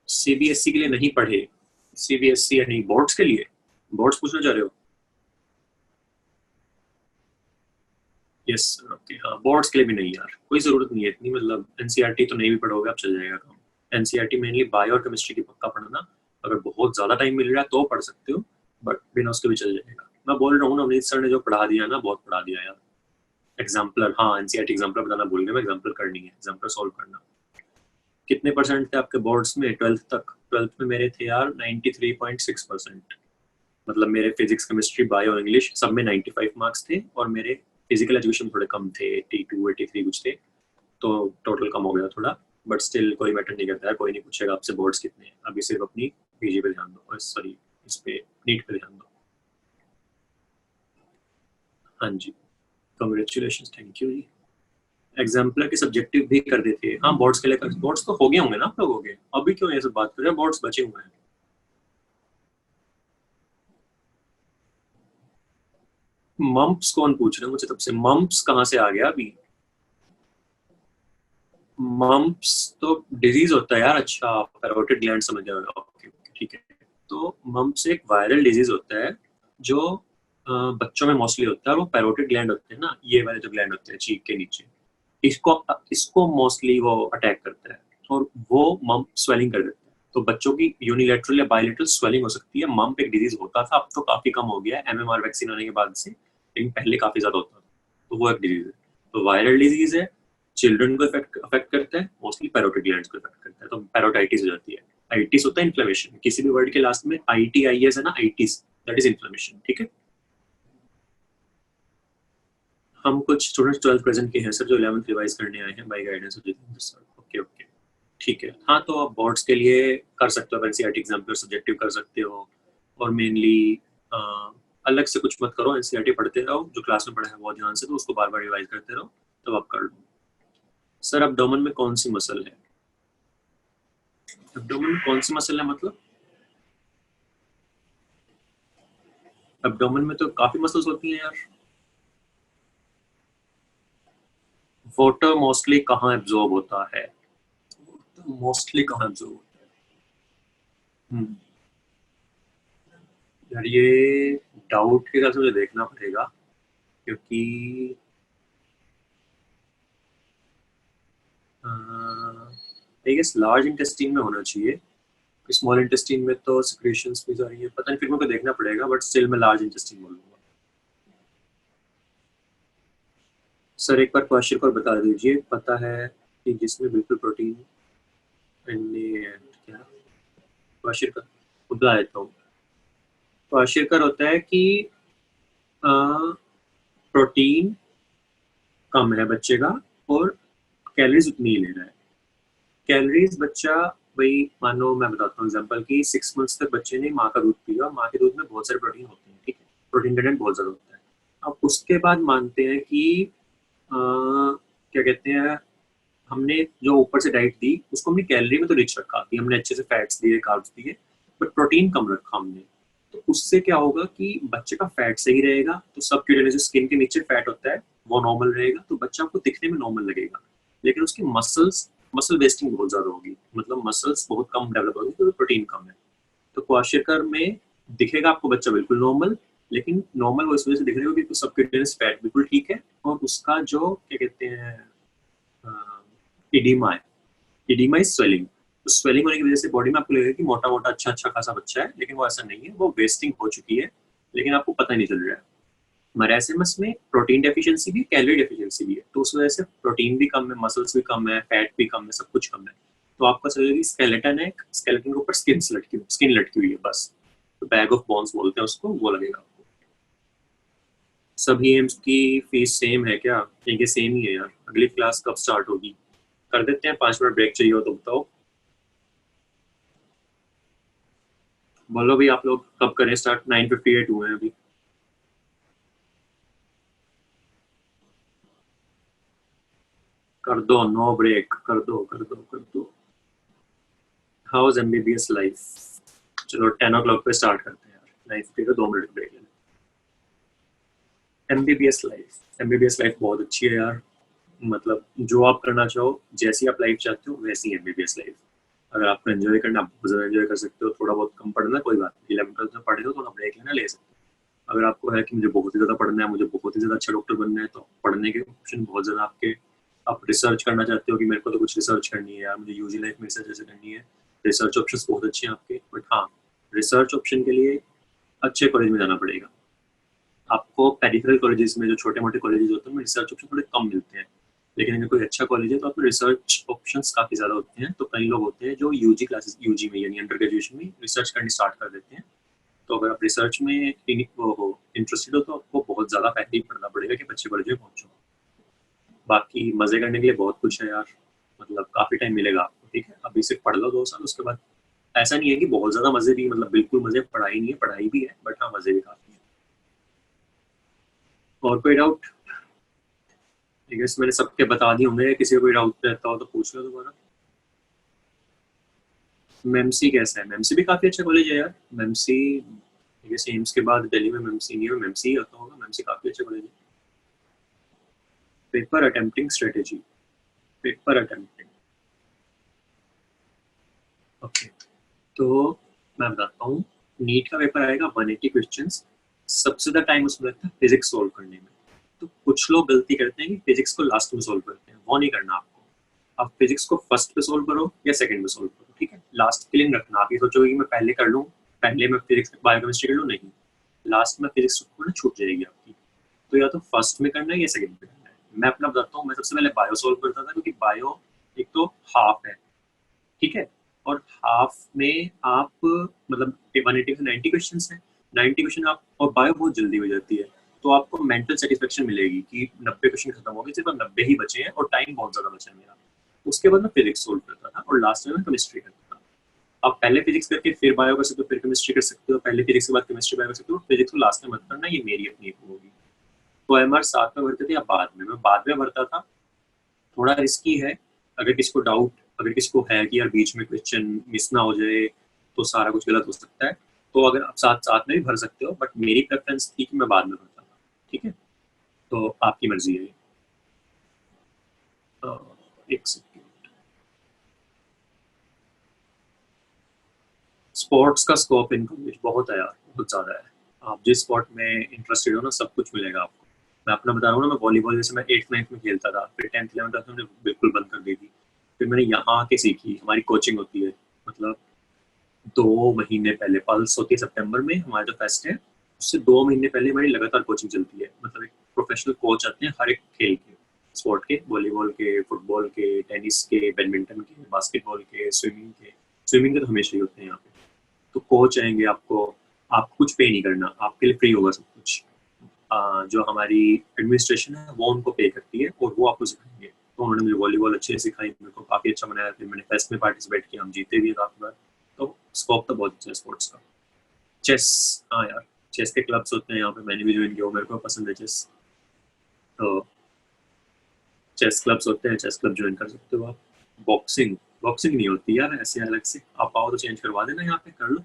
सीबीएसई के लिए नहीं पढ़े? सीबीएसई यानी बोर्ड्स के लिए? बोर्ड्स पूछना चाह रहे हो? Yes sir, okay. हाँ, बोर्ड्स के लिए भी नहीं यार, कोई जरूरत नहीं है इतनी। मतलब एनसीईआरटी तो नहीं भी पढ़ोगे आप चल जाएगा काम। एनसीईआरटी मेनली बायो और केमिस्ट्री की पक्का पढ़ना। अगर बहुत ज्यादा टाइम मिल रहा है तो पढ़ सकते हो, बट बिना उसके भी चल जाएगा। मैं बोल रहा हूँ नवनीत सर ने जो पढ़ा दिया ना, बहुत पढ़ा दिया यार। एग्जाम्पलर, हाँ एनसीईआरटी एग्जाम्पलर बताना भूल गया मैं। एग्जाम्पल करनी है, एग्जाम्पल सॉल्व करना। कितने परसेंट थे आपके बोर्ड्स में ट्वेल्थ तक? ट्वेल्थ में मेरे थे यार 93.6%। मतलब मेरे फिजिक्स केमिस्ट्री बायो इंग्लिश सब में 95 मार्क्स थे, और मेरे फिजिकल एजुकेशन थोड़े कम थे, 82 83 कुछ थे। तो टोटल कम हो गया थोड़ा, बट स्टिल कोई मैटर नहीं करता है। कोई नहीं पूछेगा आपसे बोर्ड्स कितने हैं, अभी सिर्फ अपनी पीजी पे ध्यान दो, सॉरी इस पे नीट पे ध्यान दो। हाँ जी, कॉन्ग्रेचुलेशन, थैंक यू जी। एग्जाम्पलर के सब्जेक्टिव भी कर देते हैं। हाँ बोर्ड्स के लिए कर, बोर्ड्स तो हो गए होंगे ना आप लोगों के, अभी क्यों ये सब बात कर रहे हैं? बोर्ड्स बचे हुए हैं। मम्प्स कौन पूछ रहे हैं मुझे तब से? मम्प्स कहाँ से आ गया अभी? मम्प्स तो डिजीज होता है यार। अच्छा, पैरोटिड ग्लैंड समझ गया। ओके ठीक है। तो मम्प्स एक वायरल डिजीज होता है जो बच्चों में मोस्टली होता है। और वो पैरोटिड ग्लैंड होते हैं ना, ये वाले जो ग्लैंड होते हैं चीक के नीचे, इसको इसको मोस्टली वो अटैक करता है, और वो मम्प स्वेलिंग कर देता है। तो बच्चों की यूनिलेटरल या बायलेटरल स्वेलिंग हो सकती है। मम्प एक डिजीज होता था, अब तो काफी कम हो गया है एमएमआर वैक्सीन आने के बाद से, लेकिन पहले काफी ज्यादा होता था। तो वो एक डिजीज है, तो वायरल डिजीज है। चिल्ड्रन को इफेक्ट अफेक्ट करता है, मोस्टली पैरोटिड ग्लैंड्स को इफेक्ट करता है, तो पैरोटाइटिस हो जाती है। आइटिस होता है इन्फ्लेमेशन, किसी भी वर्ड के लास्ट में ITIS है ना, आइटिस, दैट इज इन्फ्लेमेशन, ठीक है। हम कुछ स्टूडेंट्स 12th प्रेजेंट के हैं सर जो 11th रिवाइज करने आए हैं by guidance of Jitendra sir. Okay okay, ठीक है। हाँ तो आप बोर्ड्स के लिए कर सकते हो, एनसीईआरटी एग्जाम पे सब्जेक्टिव कर सकते हो। और मेनली अलग से कुछ मत करो, एनसीईआरटी पढ़ते रहो, जो क्लास में पढ़ा है बहुत ध्यान से, तो उसको बार बार रिवाइज करते रहो, तब आप कर लो। सर एब्डोमेन में कौन सी मसल है? एब्डोमेन में कौन सी मसल है मतलब? एब्डोमेन में तो काफी मसल्स होती हैं यार। वाटर मोस्टली कहाँ एब्जॉर्ब होता है? मोस्टली कहाँ एब्जॉर्ब होता है? यार ये डाउट के हिसाब से मुझे देखना पड़ेगा, क्योंकि आई गेस लार्ज इंटेस्टीन में होना चाहिए। स्मॉल इंटेस्टीन में तो सिक्रेशंस भी सारी है, पता नहीं, फिर मुझे देखना पड़ेगा, बट स्टिल मैं लार्ज इंटेस्टीन बोलूंगा। सर एक बार क्वेश्चन और बता दीजिए, पता है कि जिसमें बिल्कुल प्रोटीन क्या क्वेश्चन का बता देता हूँ। क्वेश्चन कर होता है कि प्रोटीन कम है बच्चे का, और कैलोरीज उतनी ही ले रहा है। कैलोरीज बच्चा, वही मानो मैं बताता हूँ एग्जांपल कि 6 मंथ्स तक बच्चे ने माँ का दूध पिया, माँ के दूध में बहुत सारे प्रोटीन होते हैं, ठीक है, प्रोटीन कंटेंट बहुत ज्यादा होता है। अब उसके बाद मानते हैं कि क्या कहते हैं, हमने जो ऊपर से डाइट दी उसको हमने कैलोरी में तो रिच रखा कि हमने अच्छे से फैट्स दिए, कार्ब्स दिए, बट प्रोटीन कम रखा हमने। तो उससे क्या होगा कि बच्चे का फैट सही रहेगा, तो सब क्यूटेनियस स्किन के नीचे फैट होता है वो नॉर्मल रहेगा तो बच्चा आपको दिखने में नॉर्मल लगेगा, लेकिन उसकी मसल वेस्टिंग बहुत ज्यादा होगी, मतलब मसल्स बहुत कम डेवलप होगी क्योंकि प्रोटीन कम है। तो क्वाशिकर में दिखेगा आपको बच्चा बिल्कुल नॉर्मल, लेकिन नॉर्मल वो इस वजह से दिख रही होगी कि सबक्यूटेनियस फैट बिल्कुल ठीक है, और उसका जो क्या कहते हैं इडीमा है, इडीमा इज स्वेलिंग। तो स्वेलिंग होने की वजह से बॉडी में आपको लगेगा कि मोटा मोटा अच्छा अच्छा खासा बच्चा है, लेकिन वो ऐसा नहीं है, वो वेस्टिंग हो चुकी है, लेकिन आपको पता नहीं चल रहा है। मरासिमस में प्रोटीन डेफिशिएंसी भी, कैलोरी डेफिशिएंसी भी है, तो उस वजह से प्रोटीन भी कम है, मसल्स भी कम है, फैट भी कम है, सब कुछ कम है। तो आपका समझिए स्केलेटन है, स्केलेटन के ऊपर स्किन लटकी हुई है बस, तो बैग ऑफ बोन्स बोलते हैं उसको, वो लगेगा आपको। सभी एम्स की फीस सेम है क्या? ठीक है, सेम ही है यार। अगली क्लास कब स्टार्ट होगी? कर देते हैं, 5 मिनट ब्रेक चाहिए हो तो बताओ। बोलो भी आप लोग कब करें स्टार्ट? 9:58 हुए हैं अभी। कर दो, नो ब्रेक, कर दो कर दो कर दो। How is MBBS life? चलो 10 o'clock पे स्टार्ट करते हैं यार, 9:50 का 2 मिनट ब्रेक लेना। एमबीबीएस लाइफ बहुत अच्छी है यार, मतलब जो आप करना चाहो, जैसी आप लाइफ चाहते हो वैसी एमबीबीएस लाइफ। अगर आपको एंजॉय करना, आप बहुत ज़्यादा एंजॉय कर सकते हो, थोड़ा बहुत कम पढ़ना कोई बात नहीं, 11th-12th में पढ़े हो थोड़ा ब्रेक लेना ले सकते हो। अगर आपको है कि मुझे बहुत ही ज़्यादा पढ़ना है, मुझे बहुत ही ज़्यादा अच्छा डॉक्टर बनना है, तो पढ़ने के ऑप्शन बहुत ज़्यादा आपके। आप रिसर्च करना चाहते हो कि मेरे को तो कुछ रिसर्च करनी है यार, मुझे यूजी लाइफ में रिसर्च ऐसे करनी है, रिसर्च ऑप्शन बहुत अच्छे हैं आपके। बट हाँ, रिसर्च ऑप्शन के लिए अच्छे कॉलेज में जाना पड़ेगा आपको। पेरिफेरल कॉलेजेस में, जो छोटे मोटे कॉलेजेस होते हैं, उनमें रिसर्च ऑप्शन थोड़े कम मिलते हैं, लेकिन अगर कोई अच्छा कॉलेज है तो आपको रिसर्च ऑप्शंस काफ़ी ज़्यादा होते हैं। तो कई लोग होते हैं जो यूजी क्लासेस, यूजी में यानी अंडर ग्रेजुएशन में रिसर्च करनी स्टार्ट कर देते हैं। तो अगर आप रिसर्च में इंटरेस्टेड हो तो आपको बहुत ज़्यादा पहले ही पढ़ना पड़ेगा कि अच्छे कॉलेज में पहुंचो। बाकी मज़े करने के लिए बहुत कुछ है यार, मतलब काफ़ी टाइम मिलेगा आपको, ठीक है? अभी सिर्फ पढ़ लो 2 साल, उसके बाद ऐसा नहीं है कि बहुत ज़्यादा मज़े भी, मतलब बिल्कुल मज़े पढ़ाई नहीं है, पढ़ाई भी है, बट हाँ मज़े भी काफ़ी है। और कोई डाउट? ठीक है, मैंने सबके बता दिए होंगे, किसी को कोई डाउट रहता हो तो पूछ लो दोबारा। मेमसी कैसा है? मेमसी भी काफ़ी अच्छा कॉलेज है यार। मेमसी ठीक है, एम्स के बाद दिल्ली में मेमसी नहीं है, मेमसी आता होगा। मेमसी काफ़ी अच्छा कॉलेज है। Paper attempting strategy, paper attempting, okay. तो मैं बताता हूँ, नीट का पेपर आएगा 180 क्वेश्चंस। सबसे ज़्यादा टाइम उसमें लगता है फिजिक्स सोल्व करने में। तो कुछ लोग गलती करते हैं कि फिजिक्स को लास्ट में सोल्व करते हैं, वो नहीं करना आपको। आप फिजिक्स को फर्स्ट पे सोल्व करो या सेकंड में सोल्व करो, ठीक है? लास्ट के लिए रखना। आप ये सोचोगे कि मैं पहले कर लूँ, पहले मैं फिजिक्स बायोकेमिस्ट्री कर लूँ, नहीं। लास्ट में फिजिक्स ना छूट जाएगी आपकी। तो या तो फर्स्ट में करना है या सेकंड में करना है। मैं अपना बताता हूँ, मैं सबसे पहले बायो सोल्व करता था, क्योंकि बायो एक तो हाफ है, ठीक है? और हाफ में आप मतलब 180 से 90 क्वेश्चन है, 90 क्वेश्चन आप, और बायो बहुत जल्दी हो जाती है, तो आपको मेंटल सेटिस्फेक्शन मिलेगी कि 90 क्वेश्चन खत्म हो गए, सिर्फ 90 ही बचे हैं और टाइम बहुत ज्यादा बचा है मेरा। उसके बाद मैं फिजिक्स सोल्व करता था और लास्ट में मैं केमिस्ट्री करता था। आप पहले फिजिक्स करके फिर बायो कर सकते हो, फिर केमिस्ट्री कर सकते हो, पहले फिजिक्स के बाद केमिस्ट्री बायो कर सकते हो, फिजिक्स को लास्ट में मत करना, ये मेरी अपनी होगी। तो एमआर साथ में भरते थे या बाद में? मैं बाद में भरता था। थोड़ा रिस्की है, अगर किसी को डाउट, अगर किसी को है कि यार बीच में क्वेश्चन मिस ना हो जाए तो सारा कुछ गलत हो सकता है, तो अगर आप साथ साथ में भी भर सकते हो, बट मेरी प्रेफरेंस थी कि मैं बाद में भरता था, ठीक है? तो आपकी मर्जी है। एक सेकेंड। स्पोर्ट्स का स्कोप इन कॉलेज बहुत है यार, बहुत ज़्यादा है। आप जिस स्पोर्ट में इंटरेस्टेड हो ना, सब कुछ मिलेगा आपको। मैं अपना बता रहा हूँ ना, मैं वॉलीबॉल जैसे मैं 8th-9th में खेलता था, फिर 10th-11th में बिल्कुल बंद कर दी थी। फिर मैंने यहाँ आके सीखी, हमारी कोचिंग होती है, मतलब 2 महीने पहले पल्स होती है सितंबर में, हमारा जो फेस्ट है उससे 2 महीने पहले हमारी लगातार कोचिंग चलती है। मतलब एक प्रोफेशनल कोच आते हैं हर एक खेल के, स्पोर्ट के, वॉलीबॉल के, फुटबॉल के, टेनिस के, बैडमिंटन के, बास्केटबॉल के, स्विमिंग के तो हमेशा ही होते हैं यहाँ पे। तो कोच आएंगे आपको, आपको कुछ पे नहीं करना, आपके लिए फ्री होगा सब कुछ। जो हमारी एडमिनिस्ट्रेशन है वो उनको पे करती है और वो आपको सिखाएंगे। तो उन्होंने मुझे वॉलीबॉल अच्छे से सिखाई, मेरे को काफ़ी अच्छा बनाया, फिर मैंने फेस्ट में पार्टिसिपेट किया, हम जीते भी काफ़ी बार। तो स्कोप तो बहुत अच्छा है स्पोर्ट्स का। चेस, हाँ यार, चेस के क्लब्स होते हैं यहाँ पे, मैंने भी ज्वाइन किया, मेरे को पसंद है चेस। तो चेस क्लब्स होते हैं, चेस क्लब ज्वाइन कर सकते हो आप। बॉक्सिंग, बॉक्सिंग नहीं होती यार ऐसे अलग से, आप आओ तो चेंज करवा देना, यहाँ पे कर लो।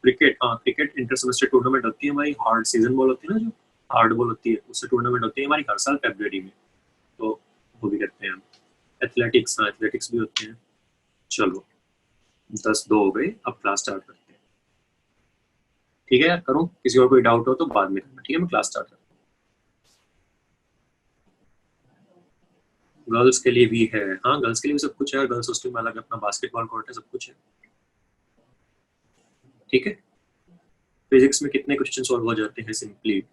क्रिकेट, हाँ क्रिकेट इंटर सेमेस्टर टूर्नामेंट होती है हमारी, हार्ड सीजन बॉल होती है ना जो, हार्ड बॉल होती है, उससे टूर्नामेंट होती है हमारी हर साल फरवरी में, तो वो भी करते हैं हम। एथलेटिक्स, हाँ एथलेटिक्स भी होते हैं। चलो 10-2 हो गए, अब क्लास स्टार्ट करते हैं। ठीक है, करूँ? किसी और कोई डाउट हो तो बाद में करना, ठीक है? मैं क्लास स्टार्ट करता हूँ। गर्ल्स के लिए भी है, हाँ गर्ल्स के लिए भी सब कुछ है, और गर्ल्स हॉस्टल में अलग अपना बास्केटबॉल कोर्ट है, सब कुछ है। ठीक है। फिजिक्स में कितने क्वेश्चन सॉल्व हो जाते हैं सिंपली?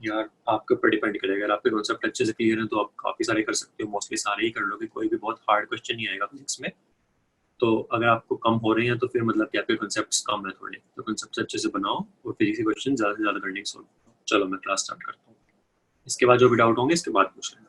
यार आपके ऊपर डिपेंड करेगा, अगर आपके कॉन्सेप्ट अच्छे से क्लियर है तो आप काफी सारे कर सकते हो, मोस्टली सारे ही कर लोगे, कोई भी बहुत हार्ड क्वेश्चन नहीं आएगा फिजिक्स में। तो अगर आपको कम हो रहे हैं तो फिर मतलब कि आपके कॉन्सेप्ट्स कम है थोड़े, तो कॉन्सेप्ट अच्छे से बनाओ और फिजिक्स के क्वेश्चन ज्यादा से ज्यादा करने की सोचो। चलो मैं क्लास स्टार्ट करता हूँ, इसके बाद जो भी डाउट होंगे इसके बाद पूछ लेना।